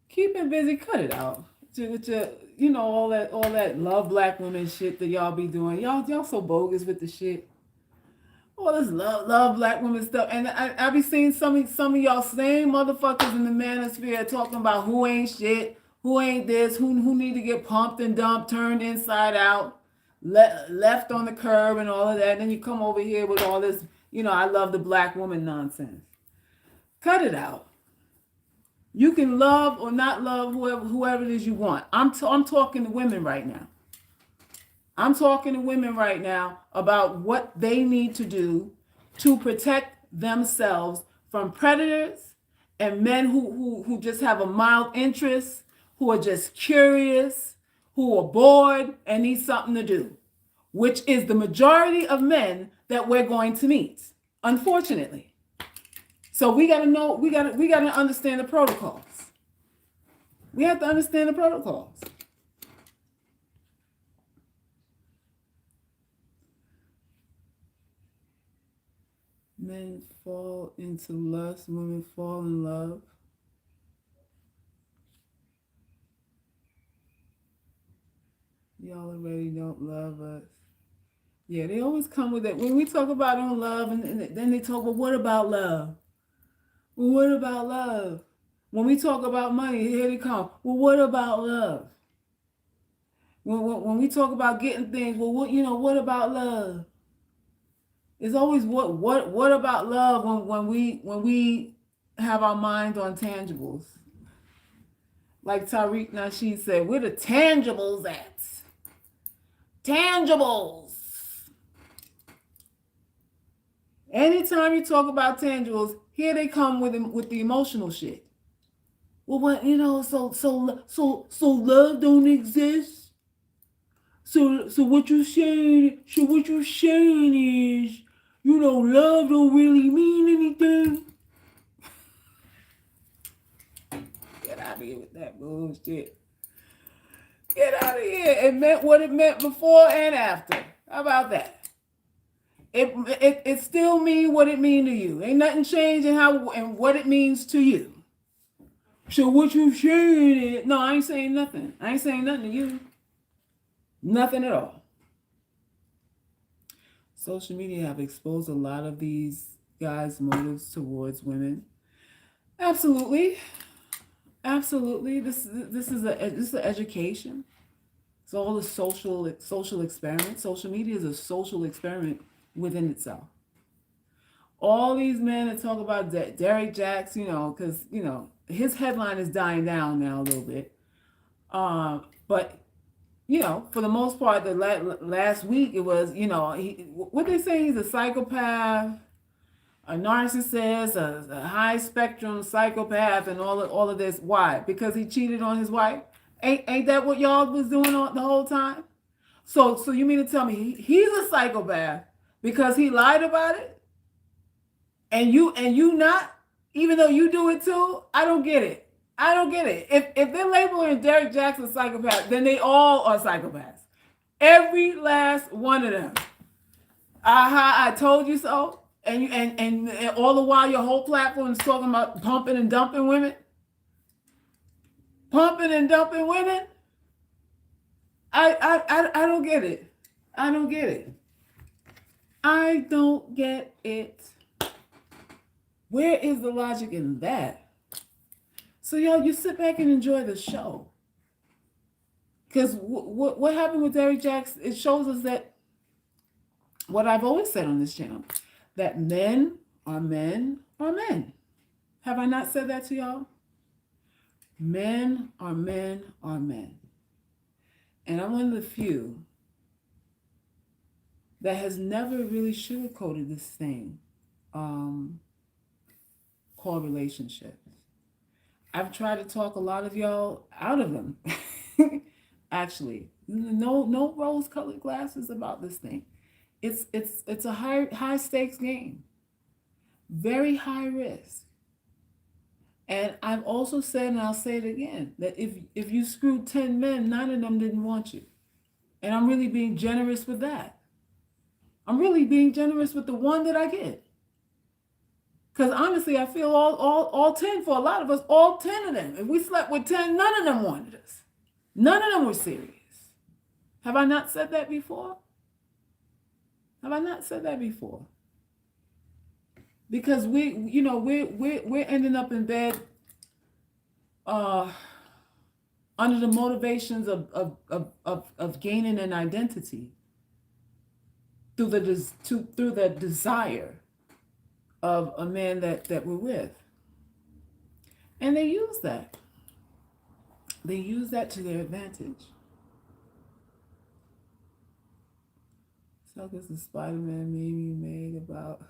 Keep it busy, cut it out. With your, all that love black women shit that y'all be doing. Y'all so bogus with the shit. All this love black women stuff. And I be seeing some of y'all same motherfuckers in the manosphere talking about who ain't shit, who ain't this, who need to get pumped and dumped, turned inside out, left on the curb and all of that. And then you come over here with all this, I love the black woman nonsense. Cut it out. You can love or not love whoever it is you want. I'm talking to women right now. I'm talking to women right now about what they need to do to protect themselves from predators and men who just have a mild interest, who are just curious, who are bored and need something to do, which is the majority of men that we're going to meet, unfortunately. So we got to understand the protocols. We have to understand the protocols. Men fall into lust, women fall in love. Y'all already don't love us. Yeah, they always come with it. When we talk about don't love, and then they talk, well, what about love? Well, what about love? When we talk about money, here they come. Well, what about love? When we talk about getting things, well, what about love? It's always what about love when we have our minds on tangibles. Like Tariq Nasheed said, where the tangibles at? Tangibles. Anytime you talk about tangibles, here they come with the emotional shit. Well, what so love don't exist. So what you saying? So what you saying is, love don't really mean anything. Get out of here with that bullshit. Get out of here. It meant what it meant before and after. How about that? It still mean what it mean to you. Ain't nothing changing how and what it means to you. So what you saying is, no, I ain't saying nothing. I ain't saying nothing to you. Nothing at all. Social media have exposed a lot of these guys' motives towards women. Absolutely. Absolutely. This is an education. It's all a social experiment. Social media is a social experiment within itself. All these men that talk about Derek Jacks, because his headline is dying down now a little bit. But for the most part, the last week it was, what they say, he's a psychopath, a narcissist, a high spectrum psychopath, and all of this. Why? Because he cheated on his wife. Ain't that what y'all was doing the whole time? So you mean to tell me he's a psychopath because he lied about it? And you not, even though you do it too? I don't get it. I don't get it. If they're labeling Derek Jackson a psychopath, then they all are psychopaths. Every last one of them. I told you so. And all the while your whole platform is talking about pumping and dumping women. Pumping and dumping women. I don't get it. I don't get it. I don't get it. Where is the logic in that? So y'all, you sit back and enjoy the show. Because what happened with Derek Jacks, it shows us that what I've always said on this channel, that men are men are men. Have I not said that to y'all? Men are men are men. And I'm one of the few that has never really sugarcoated this thing called relationships. I've tried to talk a lot of y'all out of them. Actually, no rose-colored glasses about this thing. It's a high stakes game, very high risk. And I've also said, and I'll say it again, that if you screwed 10 men, 9 of them didn't want you. And I'm really being generous with that. I'm really being generous with the one that I get. Because honestly, I feel all 10 for a lot of us, all 10 of them. If we slept with 10, none of them wanted us. None of them were serious. Have I not said that before? Have I not said that before? Because we're ending up in bed under the motivations of gaining an identity through the desire of a man that we're with. And they use that. They use that to their advantage. So this is Spider-Man meme you made about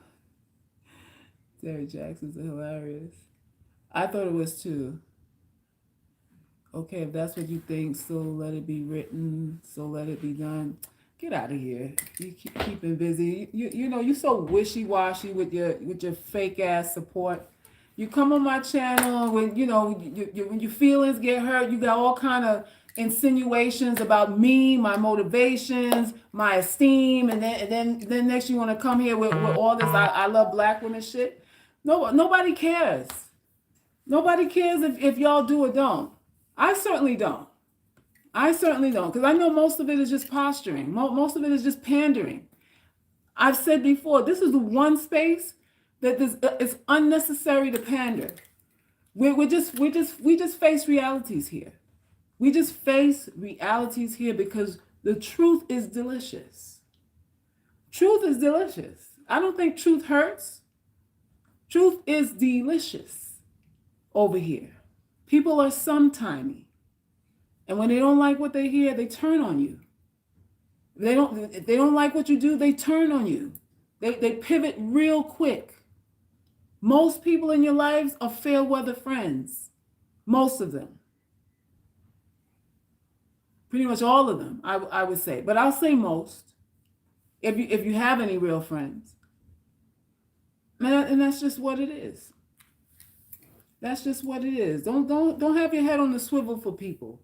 Derrick Jackson's hilarious. I thought it was too. Okay, if that's what you think, so let it be written, so let it be done. Get out of here. You keeping busy. You so wishy-washy with your fake ass support. You come on my channel when when your feelings get hurt, you got all kind of insinuations about me, my motivations, my esteem, and then next you want to come here with all this I love black women shit. No, nobody cares. Nobody cares if y'all do or don't. I certainly don't. Because I know most of it is just posturing. Most of it is just pandering. I've said before, this is the one space that it's unnecessary to pander. We just face realities here. We just face realities here because the truth is delicious. Truth is delicious. I don't think truth hurts. Truth is delicious over here. People are sometimey. And when they don't like what they hear, they turn on you. If they don't like what you do, they turn on you. They pivot real quick. Most people in your lives are fair weather friends. Most of them. Pretty much all of them, I would say. But I'll say most. If you have any real friends. And that's just what it is. That's just what it is. Don't have your head on the swivel for people.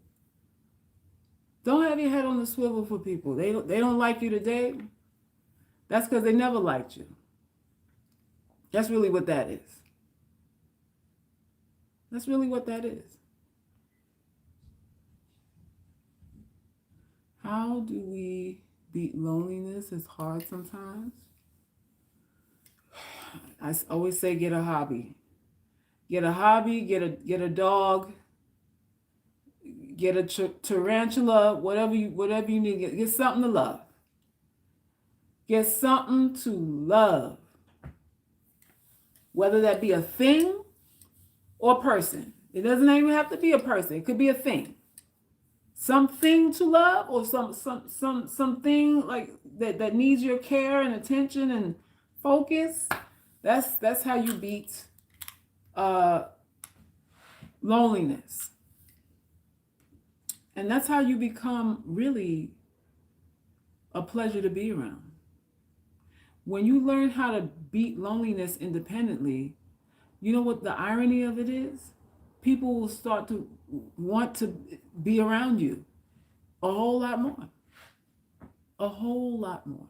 Don't have your head on the swivel for people. They don't like you today. That's because they never liked you. That's really what that is. That's really what that is. How do we beat loneliness? It's hard sometimes. I always say get a hobby. Get a hobby, get a dog, get a tarantula, whatever you need. Get something to love. Get something to love. Whether that be a thing or a person. It doesn't even have to be a person. It could be a thing. Something to love or something like that needs your care and attention and focus. That's how you beat loneliness. And that's how you become really a pleasure to be around. When you learn how to beat loneliness independently, you know what the irony of it is? People will start to want to be around you a whole lot more. A whole lot more.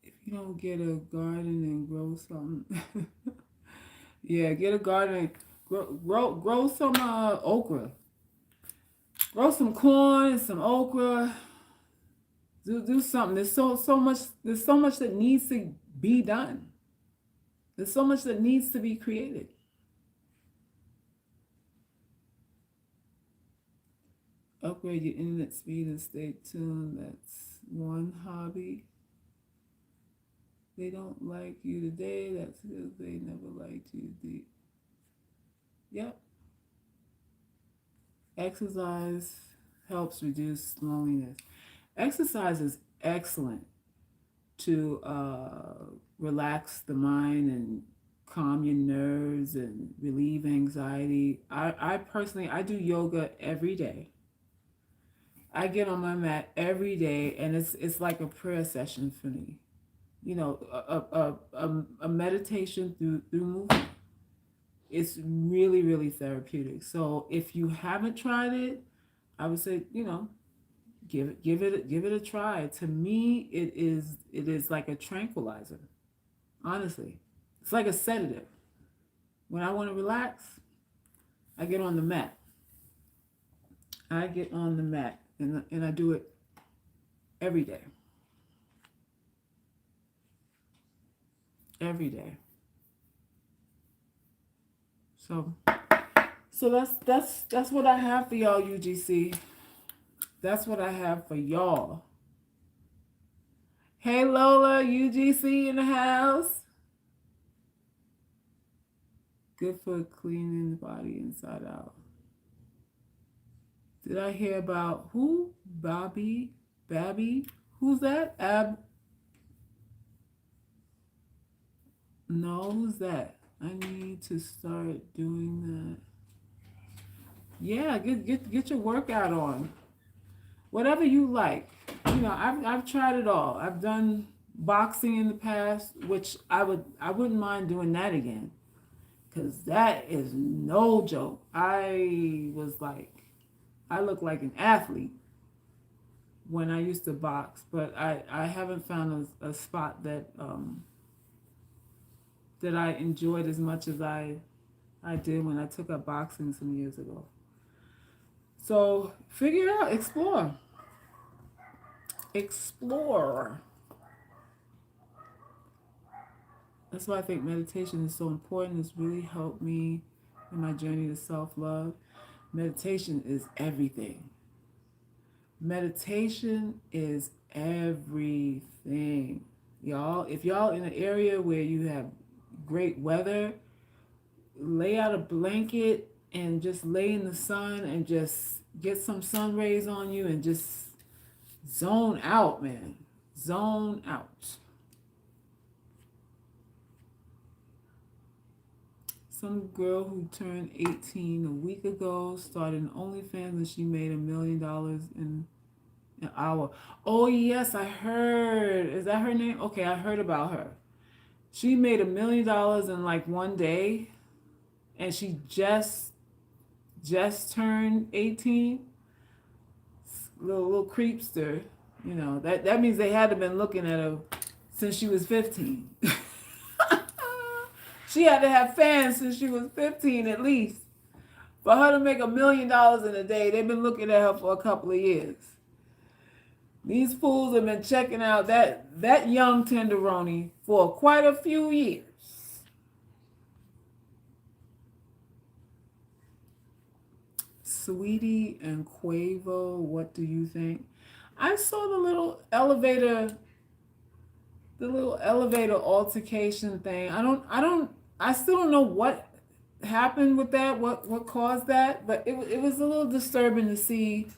If you don't get a garden and grow something, yeah, get a garden and grow some okra. Grow some corn, some okra. Do something. There's so much that needs to be done. There's so much that needs to be created. Okay. upgrade your internet speed and stay tuned. That's one hobby. They don't like you today. That's because they never liked you. Yep. Exercise helps reduce loneliness. Exercise is excellent to relax the mind and calm your nerves and relieve anxiety. I personally, I do yoga every day. I get on my mat every day, and it's like a prayer session for me. You know, a meditation through movement. It's really, really therapeutic. So if you haven't tried it, I would say, give it a try. To me, it is like a tranquilizer. Honestly, it's like a sedative. When I want to relax, I get on the mat. I get on the mat, and I do it every day. Every day. So that's what I have for y'all, UGC. That's what I have for y'all. Hey Lola, UGC in the house. Good for cleaning the body inside out. Did I hear about who? Babby? Who's that? No, who's that? I need to start doing that. Yeah, get your workout on. Whatever you like. I've tried it all. I've done boxing in the past, which I wouldn't mind doing that again. Cause that is no joke. I look like an athlete when I used to box, but I haven't found a spot that I enjoyed as much as I did when I took up boxing some years ago. So figure it out, explore. That's why I think meditation is so important. It's really helped me in my journey to self-love. Meditation is everything. Meditation is everything. Y'all, if y'all in an area where you have great weather, lay out a blanket and just lay in the sun and just get some sun rays on you and just zone out, man. Zone out. Some girl who turned 18 a week ago started an OnlyFans and she made $1 million in an hour. Oh yes, I heard. Is that her name? Okay, I heard about her. She made $1 million in like one day, and she just turned 18. Little creepster, that means they had to been looking at her since she was 15. She had to have fans since she was 15 at least. For her to make $1 million in a day, they've been looking at her for a couple of years. These fools have been checking out that young tenderoni for quite a few years. Sweetie and Quavo, what do you think? I saw the little elevator altercation thing. I still don't know what happened with that, what caused that, but it was a little disturbing to see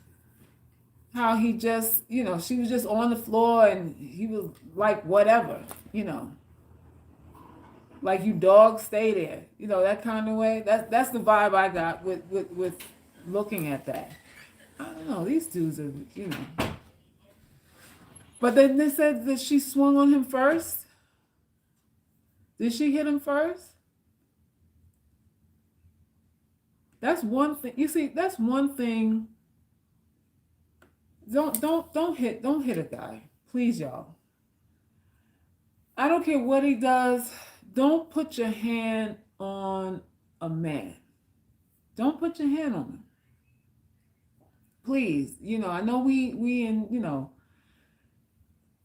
how he just, she was just on the floor and he was like, whatever, like, you dog, stay there, that kind of way. That's the vibe I got with looking at that. I don't know, these dudes are, But then they said that she swung on him first. Did she hit him first? That's one thing. You see, that's one thing. Don't hit a guy. Please, y'all. I don't care what he does. Don't put your hand on a man. Don't put your hand on him. Please, I know we in,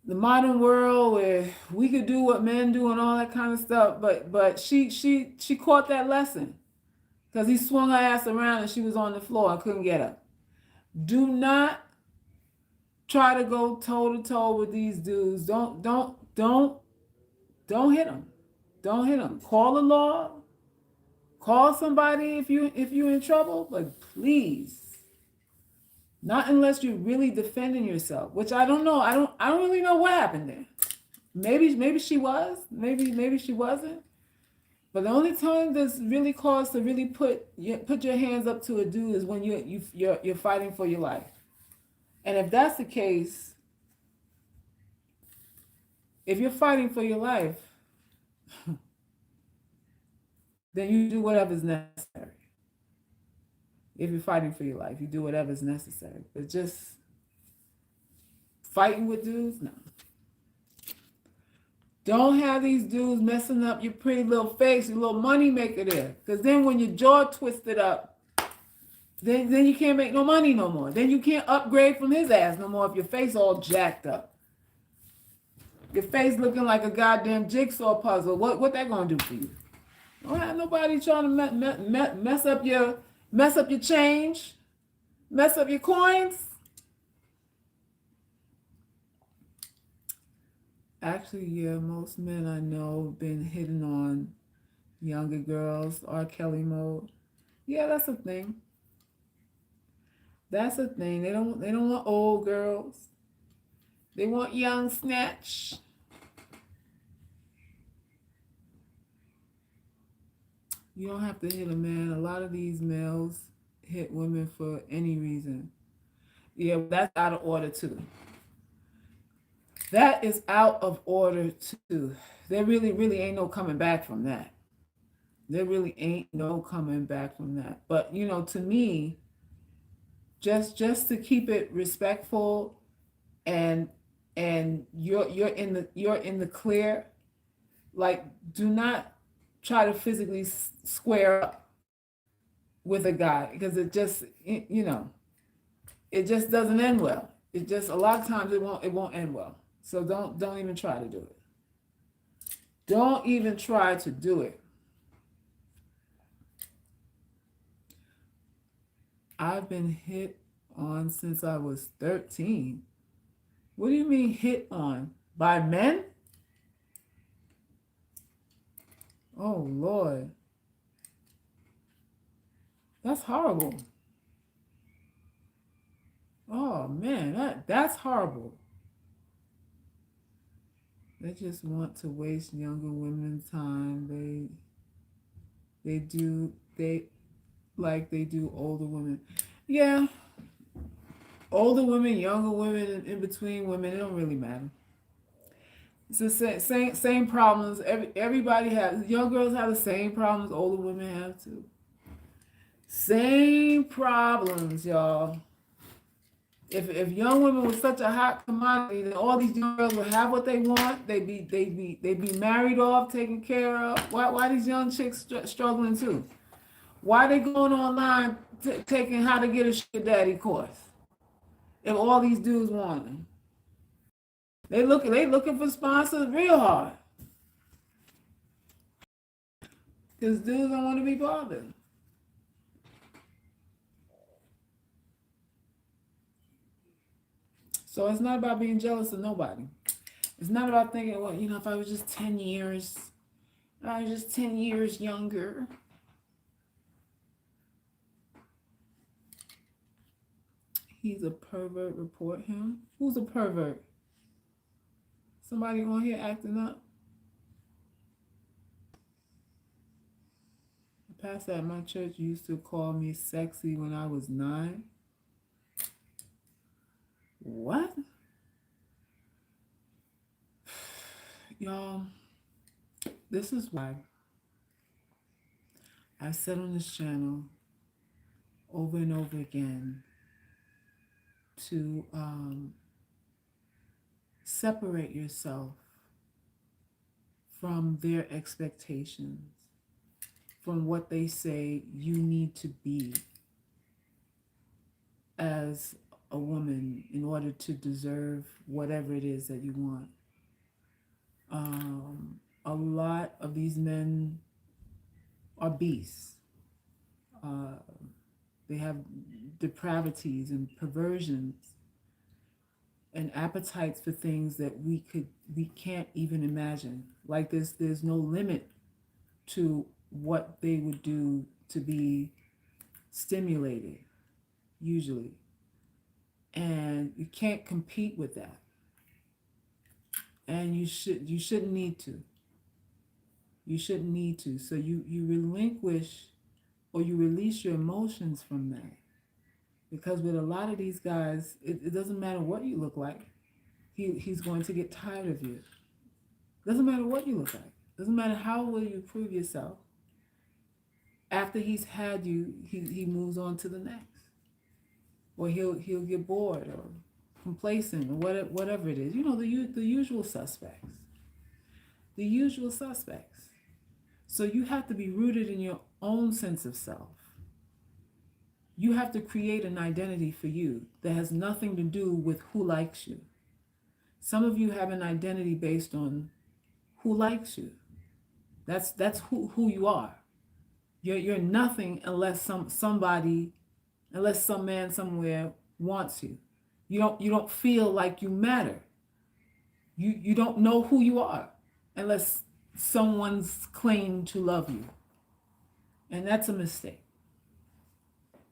the modern world where we could do what men do and all that kind of stuff, but she caught that lesson because he swung her ass around and she was on the floor and couldn't get up. Do not try to go toe to toe with these dudes. Don't hit them. Don't hit them. Call the law. Call somebody if you're in trouble, but please, not unless you're really defending yourself. Which I don't know. I don't really know what happened there. Maybe she was. Maybe she wasn't. But the only time that's really cause to really put your hands up to a dude is when you're fighting for your life. And if that's the case, if you're fighting for your life, then you do whatever's necessary. If you're fighting for your life, you do whatever's necessary. But just fighting with dudes, no. Don't have these dudes messing up your pretty little face, your little money maker there. Because then when your jaw twisted up, then you can't make no money no more. Then you can't upgrade from his ass no more if your face all jacked up. Your face looking like a goddamn jigsaw puzzle. What that gonna do for you? Don't have nobody trying to mess up your change, mess up your coins. Actually, yeah, most men I know have been hitting on younger girls, R. Kelly mode. Yeah, that's a thing. That's a thing. They don't want old girls. They want young snatch. You don't have to hit a man. A lot of these males hit women for any reason. Yeah, that's out of order too. That is out of order too. There really ain't no coming back from that. There really ain't no coming back from that. But to me, just to keep it respectful and you're in the clear, like, do not try to physically square up with a guy, because it just it just doesn't end well. It just, a lot of times it won't end well. So don't even try to do it. Don't even try to do it. I've been hit on since I was 13. What do you mean hit on? By men? Oh Lord. That's horrible. Oh man, that's horrible. They just want to waste younger women's time. They do older women. Yeah. Older women, younger women, in between women, it don't really matter. It's the same problems. Everybody has, young girls have the same problems older women have too. Same problems, y'all. If young women was such a hot commodity, then all these young girls would have what they want. They'd be married off, taken care of. Why these young chicks struggling too? Why they going online taking how to get a sugar daddy course? If all these dudes want them, they looking for sponsors real hard, because dudes don't want to be bothered. So it's not about being jealous of nobody. It's not about thinking, well, if I was just 10 years, I was just 10 years younger. He's a pervert, report him. Who's a pervert? Somebody on here acting up? The pastor at my church used to call me sexy when I was 9. What? Y'all, this is why I've said on this channel over and over again to separate yourself from their expectations, from what they say you need to be as a woman in order to deserve whatever it is that you want. A lot of these men are beasts. They have depravities and perversions and appetites for things that we can't even imagine. Like there's no limit to what they would do to be stimulated, usually. And you can't compete with that. And you shouldn't need to. You shouldn't need to. So you relinquish or you release your emotions from that. Because with a lot of these guys, it doesn't matter what you look like. He's going to get tired of you. Doesn't matter what you look like. Doesn't matter how well you prove yourself. After he's had you, he moves on to the next. Or he'll get bored or complacent or whatever it is. You know, the usual suspects. The usual suspects. So you have to be rooted in your own sense of self. You have to create an identity for you that has nothing to do with who likes you. Some of you have an identity based on who likes you. That's who you are. You're nothing unless unless some man somewhere wants you. You don't feel like you matter. You don't know who you are unless someone's claimed to love you. And that's a mistake.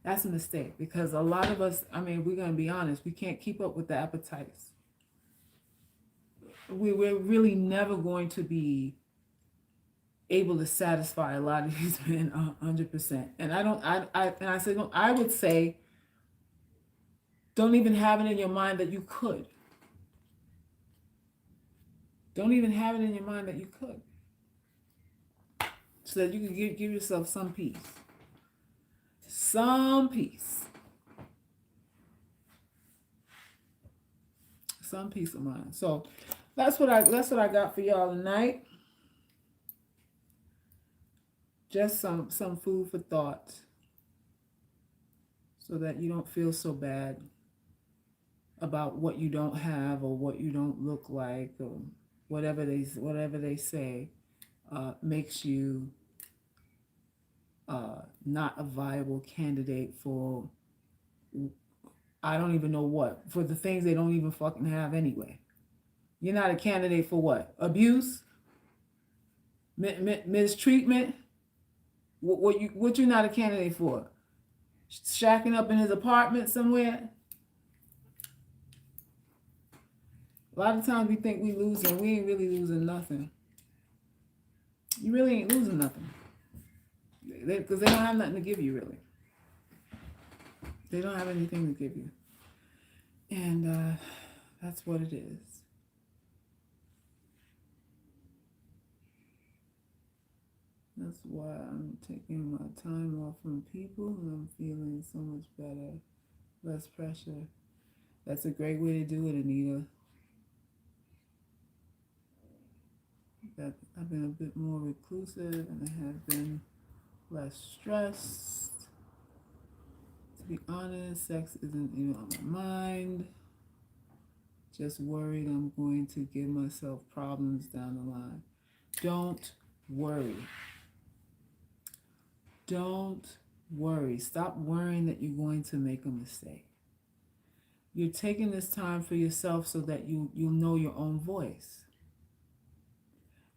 That's a mistake because a lot of us, I mean, we're going to be honest, we can't keep up with the appetites. We're really never going to be able to satisfy a lot of these men 100%. And I would say, don't even have it in your mind that you could. Don't even have it in your mind that you could. So that you can give yourself some peace. Some peace. Some peace of mind. So that's what I got for y'all tonight. Just some food for thought. So that you don't feel so bad about what you don't have or what you don't look like or whatever they say makes you not a viable candidate for I don't even know what, for the things they don't even fucking have anyway. You're not a candidate for what? Abuse? Mistreatment? What you're not a candidate for? Shacking up in his apartment somewhere? A lot of times we think we losing. We ain't really losing nothing. You really ain't losing nothing. Because they don't have nothing to give you, really. They don't have anything to give you. And that's what it is. That's why I'm taking my time off from people and I'm feeling so much better. Less pressure. That's a great way to do it, Anita. That I've been a bit more reclusive and I have been less stressed. To be honest, sex isn't even on my mind. Just worried I'm going to give myself problems down the line. Don't worry. Don't worry. Stop worrying that you're going to make a mistake. You're taking this time for yourself so that you'll know your own voice.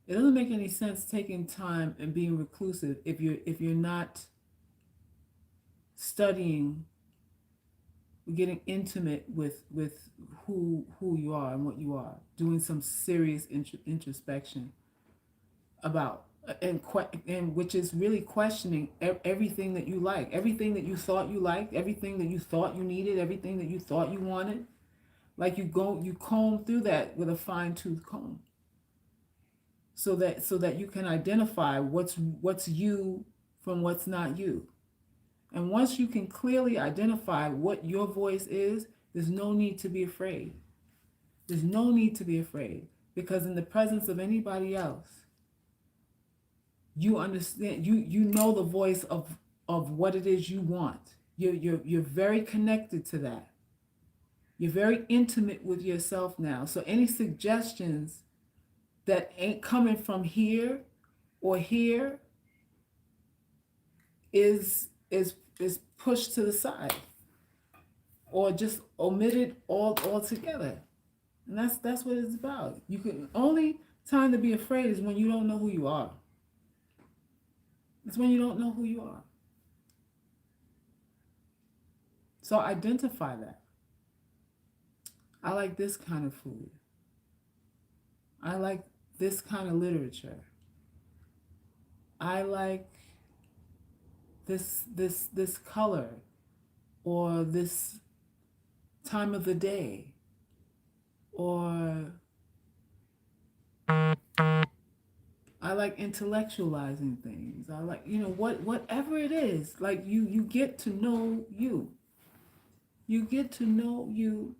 It doesn't make any sense taking time and being reclusive if you're not studying, getting intimate with who you are and what you are, doing some serious introspection about and which is really questioning everything that you like, everything that you thought you liked, everything that you thought you needed, everything that you thought you wanted. Like you comb through that with a fine-tooth comb. So that you can identify what's you from what's not you. And once you can clearly identify what your voice is, there's no need to be afraid. There's no need to be afraid because in the presence of anybody else, you understand, you know the voice of what it is you want. You're very connected to that. You're very intimate with yourself now. So any suggestions that ain't coming from here or here is is pushed to the side or just omitted altogether. And that's what it's about. You can only time to be afraid is when you don't know who you are. It's when you don't know who you are. So identify that. I like this kind of food. I like this kind of literature. I like this color or this time of the day, or I like intellectualizing things. I like, whatever it is, like you get to know you. You get to know you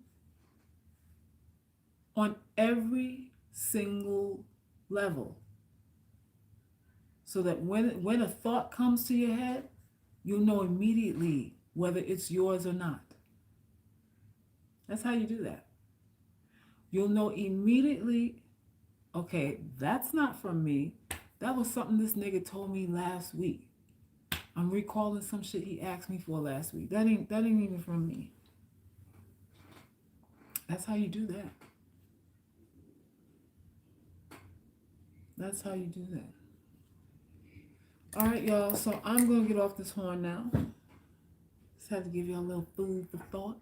on every single level. So that when a thought comes to your head, you'll know immediately whether it's yours or not. That's how you do that. You'll know immediately, okay, that's not from me. That was something this nigga told me last week. I'm recalling some shit he asked me for last week. That ain't even from me. That's how you do that. That's how you do that. All right, y'all. So I'm going to get off this horn now. Just had to give you a little food for thought.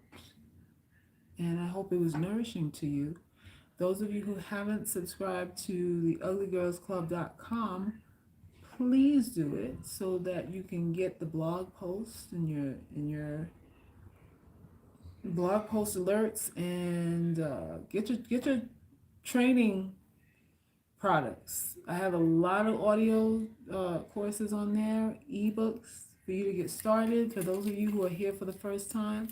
And I hope it was nourishing to you. Those of you who haven't subscribed to the uglygirlsclub.com, please do it so that you can get the blog posts in your blog post alerts and get your training products. I have a lot of audio courses on there, ebooks for you to get started. For those of you who are here for the first time,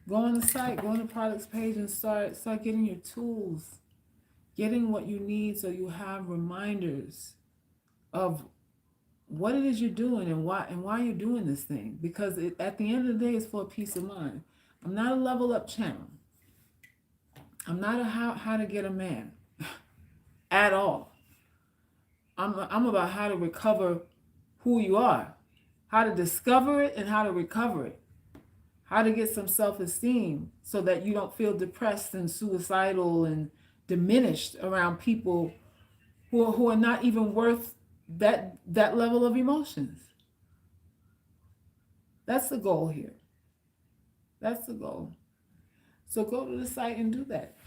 go on the site, go on the products page, and start getting your tools, getting what you need, so you have reminders of what it is you're doing and why you're doing this thing. Because at the end of the day, it's for peace of mind. I'm not a level up channel. I'm not a how to get a man at all. I'm about how to recover who you are, how to discover it and how to recover it, how to get some self-esteem so that you don't feel depressed and suicidal and diminished around people who are not even worth that level of emotions. That's the goal here. That's the goal. So go to the site and do that.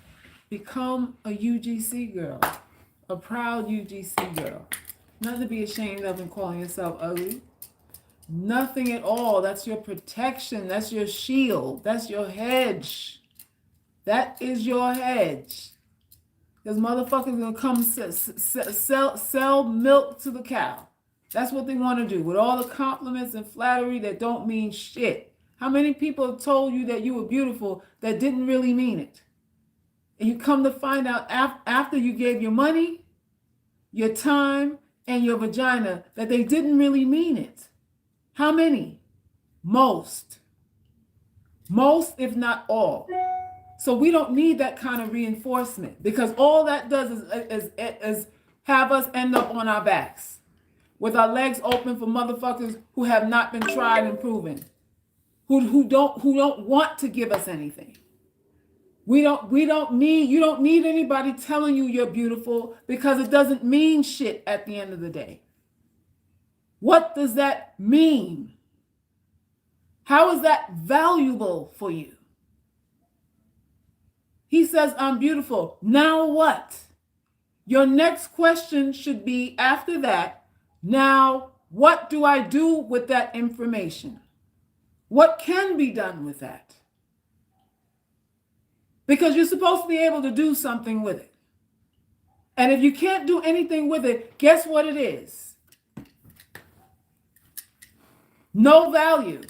Become a UGC girl, a proud UGC girl. Nothing to be ashamed of in calling yourself ugly. Nothing at all. That's your protection. That's your shield. That's your hedge. That is your hedge. Because motherfuckers gonna come sell milk to the cow. That's what they want to do with all the compliments and flattery that don't mean shit. How many people have told you that you were beautiful that didn't really mean it? And you come to find out after you gave your money, your time, and your vagina that they didn't really mean it. How many? Most, if not all. So we don't need that kind of reinforcement, because all that does is have us end up on our backs with our legs open for motherfuckers who have not been tried and proven, who don't want to give us anything. You don't need anybody telling you you're beautiful, because it doesn't mean shit at the end of the day. What does that mean? How is that valuable for you? He says, I'm beautiful. Now what? Your next question should be after that, now what do I do with that information? What can be done with that? Because you're supposed to be able to do something with it. And if you can't do anything with it, guess what it is? No value.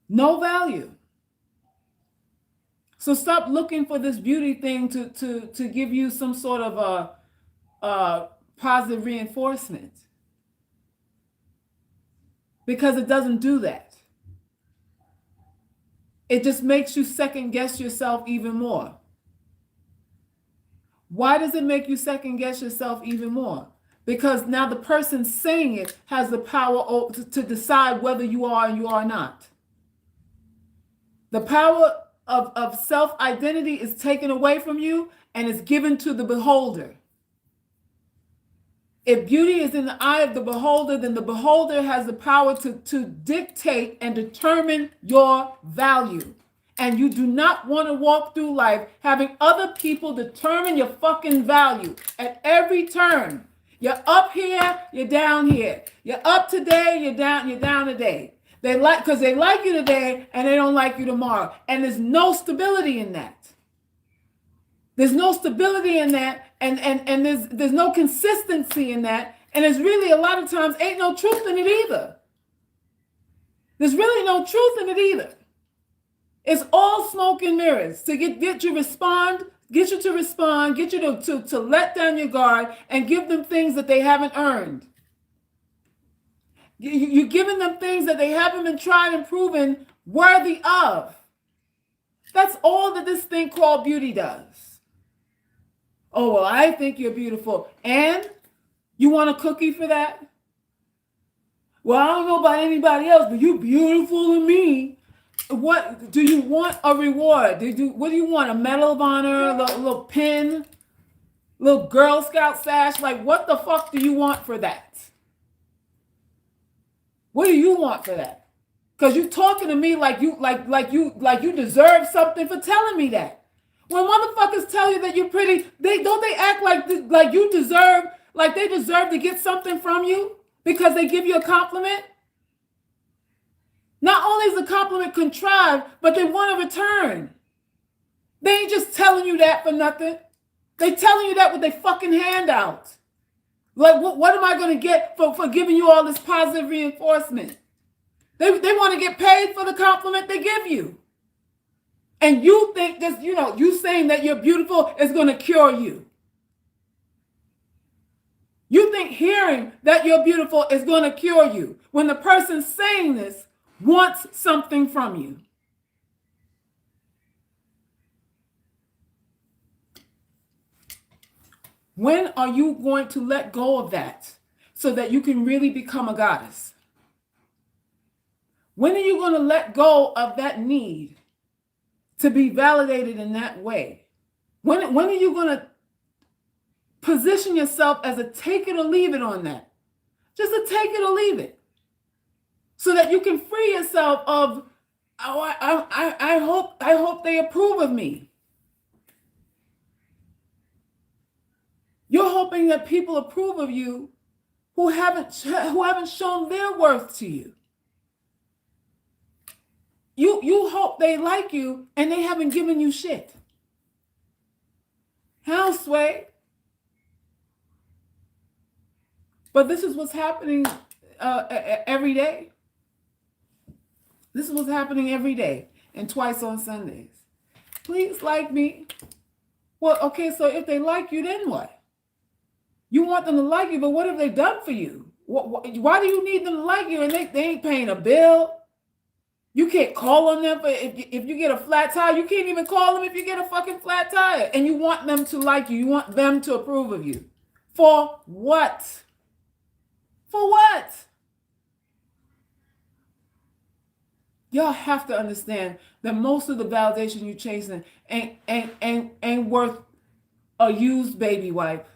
No value. So stop looking for this beauty thing to give you some sort of a positive reinforcement. Because it doesn't do that. It just makes you second guess yourself even more. Why does it make you second guess yourself even more? Because now the person saying it has the power to decide whether you are and you are not. The power of self-identity is taken away from you and is given to the beholder. If beauty is in the eye of the beholder, then the beholder has the power to dictate and determine your value. And you do not want to walk through life having other people determine your fucking value at every turn. You're up here, you're down here. You're up today, you're down today. Because they like you today and they don't like you tomorrow. And there's no stability in that. There's no stability in that, and there's no consistency in that. And there's really a lot of times ain't no truth in it either. There's really no truth in it either. It's all smoke and mirrors to get you to respond, get you to let down your guard and give them things that they haven't earned. You're giving them things that they haven't been tried and proven worthy of. That's all that this thing called beauty does. Oh, well, I think you're beautiful. And you want a cookie for that? Well, I don't know about anybody else, but you're beautiful to me. What do you want? A reward? What do you want? A medal of honor? A little pin? Little Girl Scout sash? Like, what the fuck do you want for that? What do you want for that? Because you're talking to me like you deserve something for telling me that. When motherfuckers tell you that you're pretty, they act like you deserve, like they deserve to get something from you because they give you a compliment. Not only is the compliment contrived, but they want a return. They ain't just telling you that for nothing. They telling you that with their fucking hand out. Like, what am I going to get for giving you all this positive reinforcement? They want to get paid for the compliment they give you. And you think this, you saying that you're beautiful is going to cure you. You think hearing that you're beautiful is going to cure you when the person saying this wants something from you. When are you going to let go of that so that you can really become a goddess? When are you going to let go of that need to be validated in that way? When are you going to position yourself as a take it or leave it on that? Just a take it or leave it. So that you can free yourself of, I hope they approve of me. You're hoping that people approve of you who haven't shown their worth to you. You hope they like you and they haven't given you shit. How, Sway? But this is what's happening every day. This is what's happening every day and twice on Sundays. Please like me. Well, okay, so if they like you, then what? You want them to like you, but what have they done for you? Why do you need them to like you and they ain't paying a bill? You can't call on them if you get a flat tire. You can't even call them if you get a fucking flat tire. And you want them to like you. You want them to approve of you. For what? For what? Y'all have to understand that most of the validation you're chasing ain't worth a used baby wipe.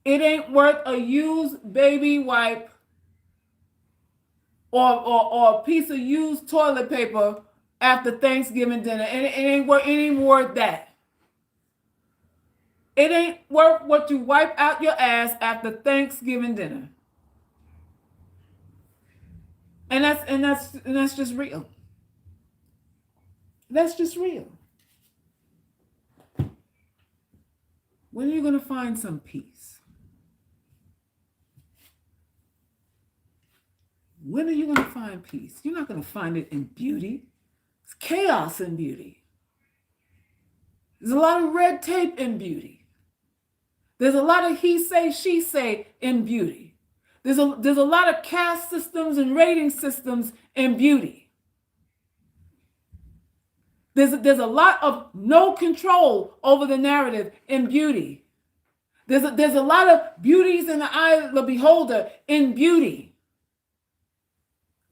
It ain't worth a used baby wipe or a piece of used toilet paper after Thanksgiving dinner. It ain't worth that. It ain't worth what you wipe out your ass after Thanksgiving dinner. And that's just real. That's just real. When are you going to find some peace? When are you going to find peace? You're not going to find it in beauty. It's chaos in beauty. There's a lot of red tape in beauty. There's a lot of he say, she say in beauty. There's a lot of caste systems and rating systems in beauty. There's a lot of no control over the narrative in beauty. There's a lot of beauties in the eye of the beholder in beauty.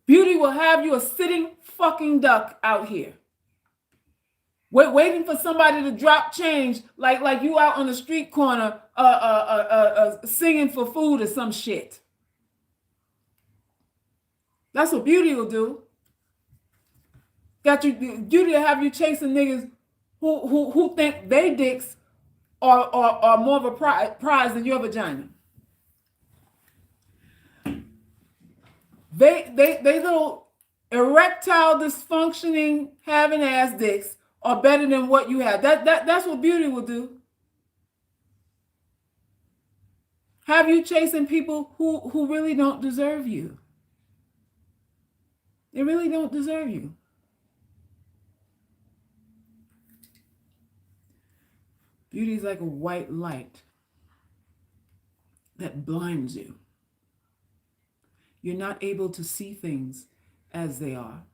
Beauty will have you a sitting fucking duck out here. Waiting for somebody to drop change like you out on the street corner singing for food or some shit. That's what beauty will do. Got you beauty to have you chasing niggas who think they dicks are more of a prize than your vagina. They little erectile dysfunctioning having ass dicks are better than what you have. That's what beauty will do. Have you chasing people who really don't deserve you. They really don't deserve you. Beauty is like a white light that blinds you. You're not able to see things as they are.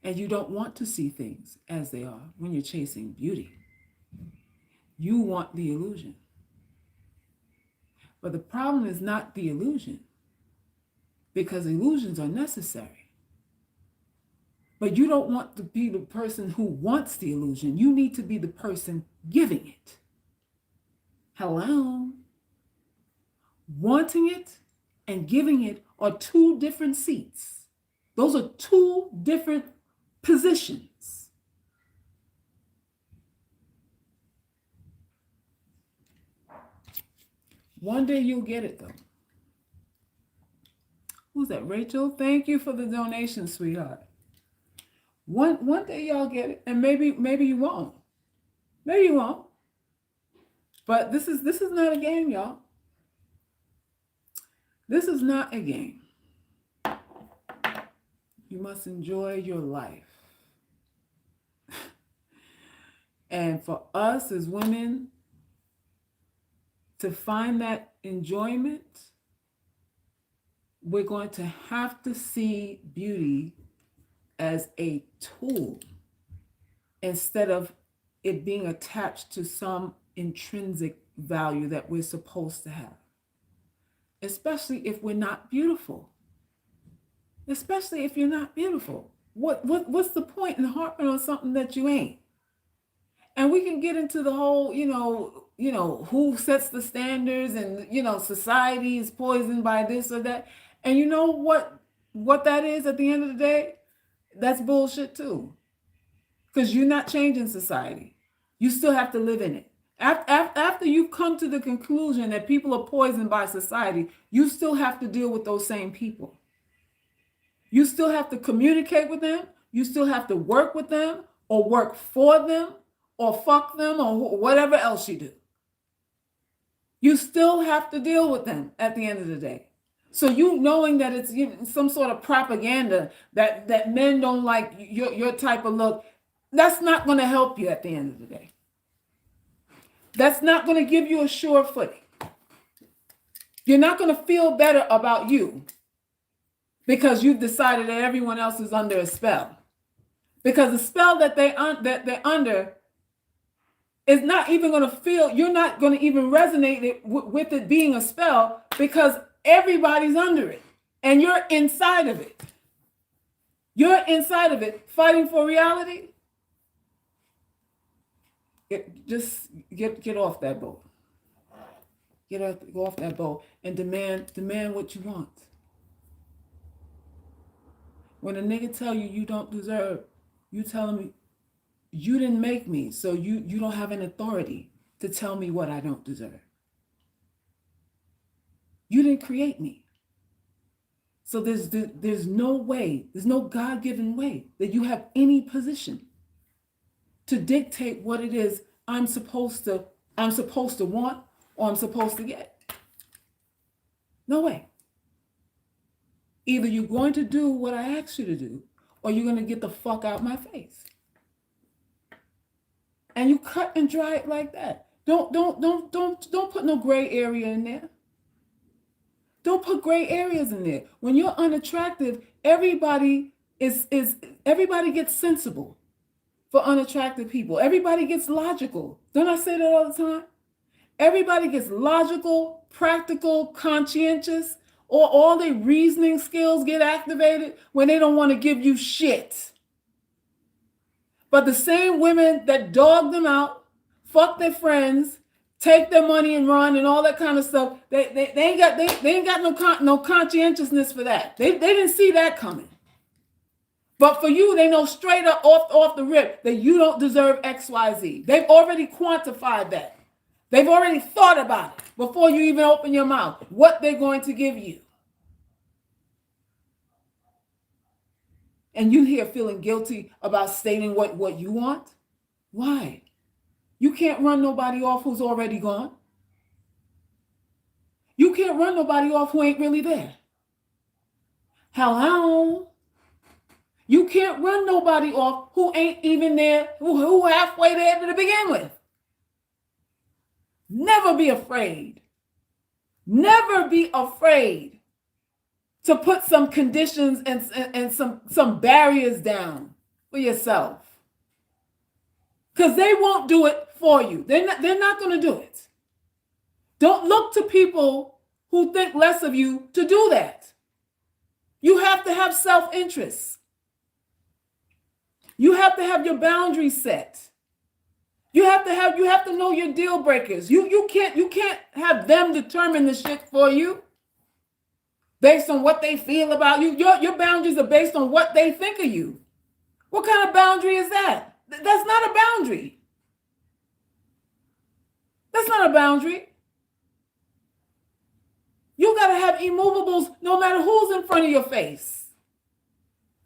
And you don't want to see things as they are when you're chasing beauty. You want the illusion. But the problem is not the illusion, because illusions are necessary. But you don't want to be the person who wants the illusion. You need to be the person giving it. Hello? Wanting it and giving it are two different seats. Those are two different positions. One day you'll get it, though. Who's that, Rachel? Thank you for the donation, sweetheart. One day y'all get it, and maybe you won't. Maybe you won't. But this is not a game, y'all. This is not a game. You must enjoy your life. And for us as women to find that enjoyment, we're going to have to see beauty as a tool instead of it being attached to some intrinsic value that we're supposed to have. Especially if we're not beautiful. Especially if you're not beautiful. What's the point in harping on something that you ain't? And we can get into the whole, who sets the standards, and society is poisoned by this or that. And you know what that is at the end of the day? That's bullshit too. Because you're not changing society. You still have to live in it. After you've come to the conclusion that people are poisoned by society, you still have to deal with those same people. You still have to communicate with them. You still have to work with them or work for them or fuck them or whatever else you do. You still have to deal with them at the end of the day. So you knowing that it's some sort of propaganda that men don't like your type of look, that's not going to help you at the end of the day. That's not going to give you a sure footing. You're not going to feel better about you because you've decided that everyone else is under a spell. Because the spell that they're under is not even going to feel, you're not going to even resonate with it being a spell because everybody's under it and you're inside of it. You're inside of it fighting for reality. Just get off that boat. Go off that boat and demand what you want. When a nigga tell you don't deserve, you tell him you didn't make me, so you don't have an authority to tell me what I don't deserve. You didn't create me. So there's no way, there's no God-given way that you have any position to dictate what it is I'm supposed to want or I'm supposed to get. No way. Either you're going to do what I asked you to do, or you're going to get the fuck out my face. And you cut and dry it like that. Don't put no gray area in there. Don't put gray areas in there. When you're unattractive, everybody gets sensible. for unattractive people. Everybody gets logical. Don't I say that all the time? Everybody gets logical, practical, conscientious, or all their reasoning skills get activated when they don't want to give you shit. But the same women that dog them out, fuck their friends, take their money and run and all that kind of stuff, they ain't got no conscientiousness for that. They didn't see that coming. But for you, they know straight up off the rip that you don't deserve XYZ. They've already quantified that. They've already thought about it before you even open your mouth, what they're going to give you. And you here feeling guilty about stating what you want? Why? You can't run nobody off who's already gone. You can't run nobody off who ain't really there. Hello? You can't run nobody off who ain't even there, who halfway there to begin with. Never be afraid. Never be afraid to put some conditions and some barriers down for yourself. Because they won't do it for you. They're not going to do it. Don't look to people who think less of you to do that. You have to have self-interest. You have to have your boundaries set. You have to know your deal breakers. You can't have them determine the shit for you based on what they feel about you. Your boundaries are based on what they think of you. What kind of boundary is that? That's not a boundary. That's not a boundary. You got to have immovables no matter who's in front of your face.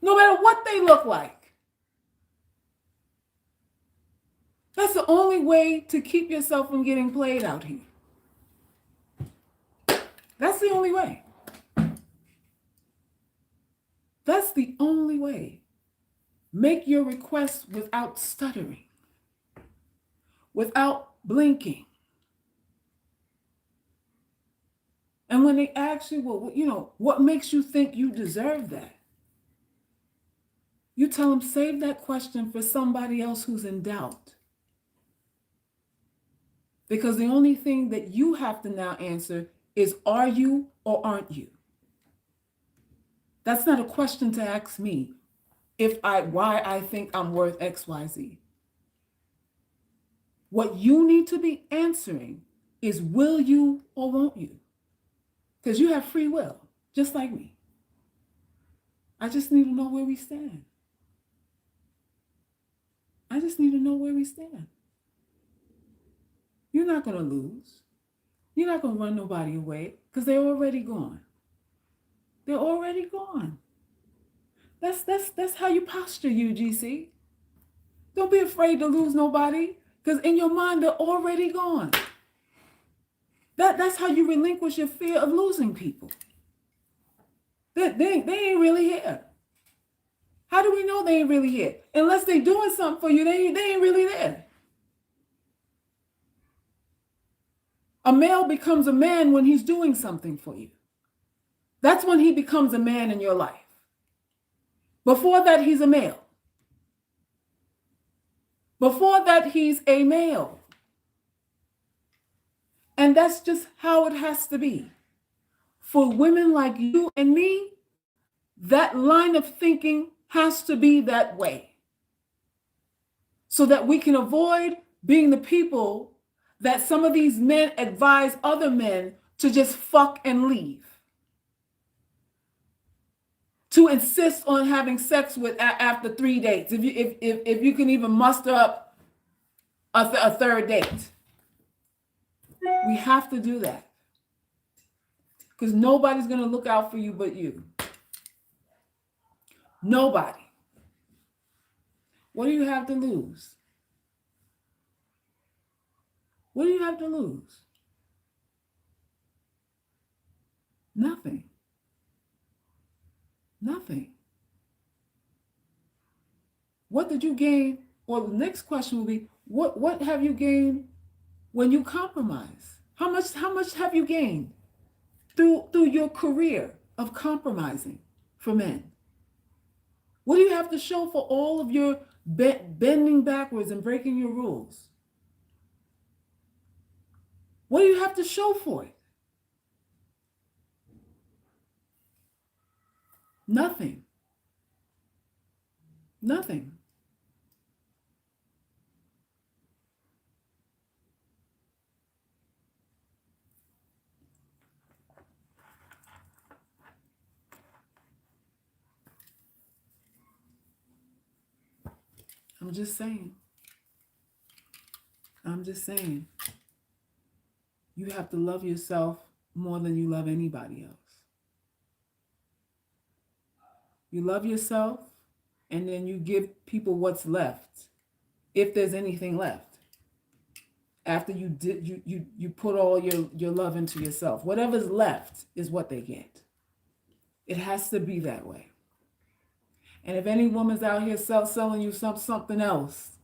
No matter what they look like. That's the only way to keep yourself from getting played out here. That's the only way. That's the only way. Make your requests without stuttering, without blinking. And when they ask you, well, what makes you think you deserve that? You tell them, save that question for somebody else who's in doubt. Because the only thing that you have to now answer is, are you or aren't you? That's not a question to ask me why I think I'm worth XYZ. What you need to be answering is, will you or won't you? Because you have free will, just like me. I just need to know where we stand. I just need to know where we stand. You're not going to lose. You're not going to run nobody away because they're already gone. They're already gone. That's how you posture, UGC. Don't be afraid to lose nobody because in your mind, they're already gone. That's how you relinquish your fear of losing people. They ain't really here. How do we know they ain't really here? Unless they're doing something for you, they ain't really there. A male becomes a man when he's doing something for you. That's when he becomes a man in your life. Before that, he's a male. Before that, he's a male. And that's just how it has to be. For women like you and me, that line of thinking has to be that way. So that we can avoid being the people that some of these men advise other men to just fuck and leave. To insist on having sex with after 3 dates, if you can even muster up a third date. We have to do that. Because nobody's going to look out for you but you. Nobody. What do you have to lose? What do you have to lose? Nothing. Nothing. What did you gain? Or the next question will be, what have you gained when you compromise? How much have you gained through your career of compromising for men? What do you have to show for all of your bending backwards and breaking your rules. What do you have to show for it? Nothing. Nothing. I'm just saying. I'm just saying. You have to love yourself more than you love anybody else. You love yourself, and then you give people what's left, if there's anything left. After you did you put all your love into yourself. Whatever's left is what they get. It has to be that way. And if any woman's out here selling you something else,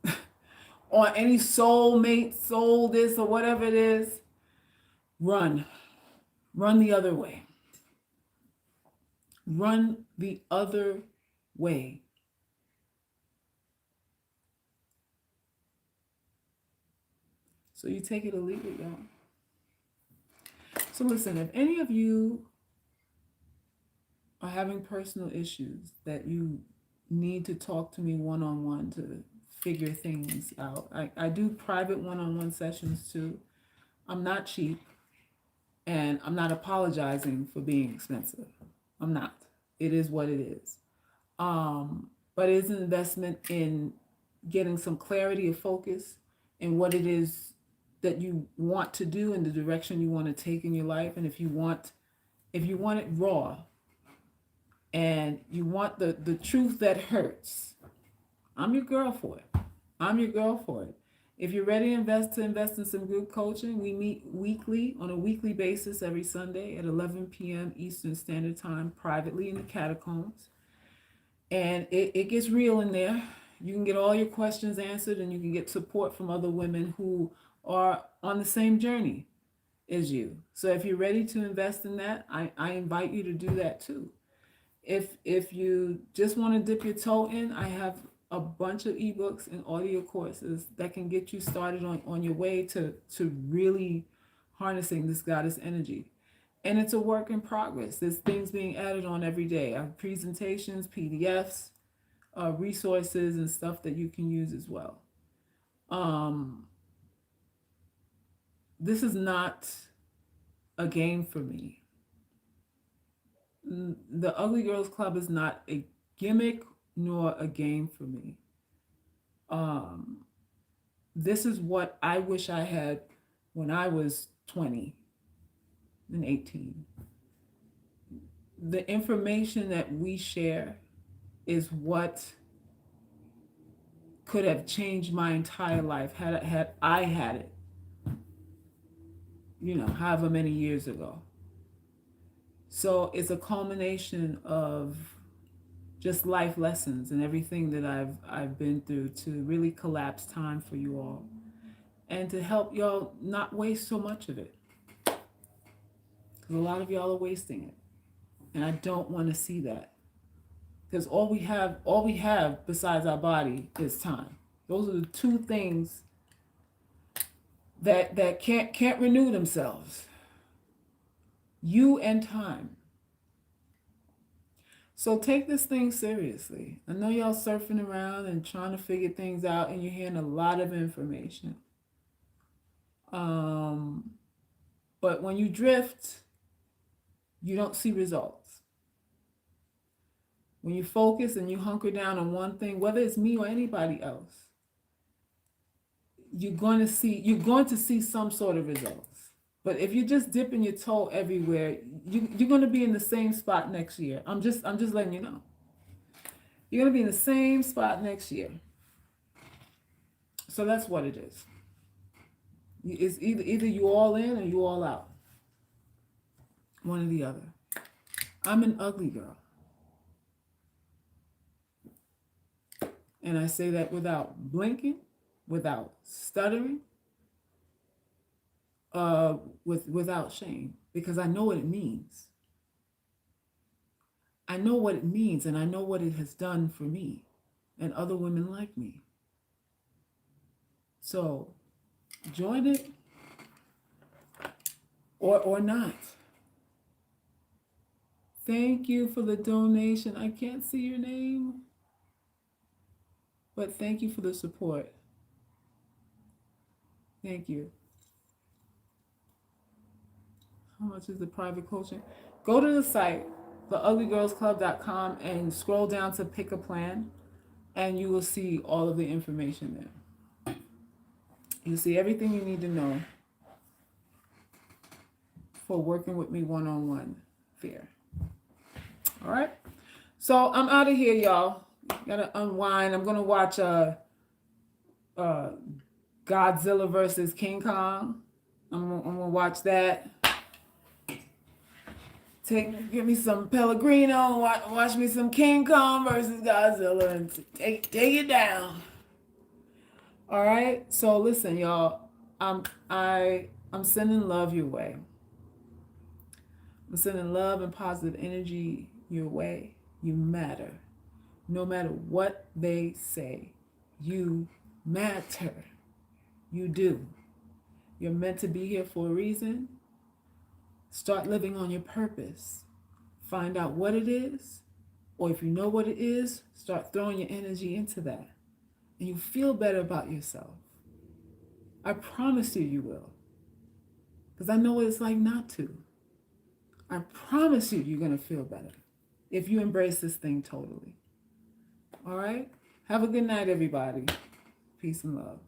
or any soulmate, soul this or whatever it is, run. Run the other way. Run the other way. So you take it or leave it, y'all. So listen, if any of you are having personal issues that you need to talk to me one-on-one to figure things out, I do private one-on-one sessions too. I'm not cheap, and I'm not apologizing for being expensive. I'm not. It is what it is. But it is an investment in getting some clarity of focus in what it is that you want to do and the direction you want to take in your life. And if you want it raw, and you want the truth that hurts, I'm your girl for it. I'm your girl for it. If you're ready to invest in some group coaching, we meet weekly, on a weekly basis, every Sunday at 11 p.m. Eastern Standard Time, privately in the catacombs. And it gets real in there. You can get all your questions answered, and you can get support from other women who are on the same journey as you. So if you're ready to invest in that, I invite you to do that too. If you just want to dip your toe in, I have a bunch of ebooks and audio courses that can get you started on your way to really harnessing this goddess energy. And it's a work in progress. There's things being added on every day. I have presentations, PDFs, resources, and stuff that you can use as well. This is not a game for me. The Ugly Girls Club is not a gimmick nor a game for me. This is what I wish I had when I was 20 and 18. The information that we share is what could have changed my entire life had I had it, however many years ago. So it's a culmination of just life lessons and everything that I've been through to really collapse time for you all and to help y'all not waste so much of it. Because a lot of y'all are wasting it. And I don't want to see that. Because all we have besides our body is time. Those are the two things that can't renew themselves. You and time. So take this thing seriously. I know y'all surfing around and trying to figure things out, and you're hearing a lot of information. But when you drift, you don't see results. When you focus and you hunker down on one thing, whether it's me or anybody else, you're going to see some sort of results. But if you're just dipping your toe everywhere, you're going to be in the same spot next year. I'm just letting you know. You're going to be in the same spot next year. So that's what it is. It's either you all in or you all out. One or the other. I'm an ugly girl. And I say that without blinking, without stuttering, without shame, because I know what it means. I know what it means, and I know what it has done for me. and other women like me. So join it or not. Thank you for the donation. I can't see your name, but thank you for the support. Thank you. How much is the private coaching? Go to the site, theuglygirlsclub.com, and scroll down to pick a plan, and you will see all of the information there. You'll see everything you need to know for working with me one-on-one there. All right? So I'm out of here, y'all. Gotta unwind. I'm gonna watch Godzilla versus King Kong. I'm gonna watch that. Give me some Pellegrino, watch me some King Kong versus Godzilla, and take it down. All right. So listen, y'all. I'm sending love your way. I'm sending love and positive energy your way. You matter. No matter what they say, you matter. You do. You're meant to be here for a reason. Start living on your purpose. Find out what it is, or if you know what it is, start throwing your energy into that. And you feel better about yourself. I promise you will. Because I know what it's like not to. I promise you're going to feel better if you embrace this thing totally. All right? Have a good night, everybody. Peace and love.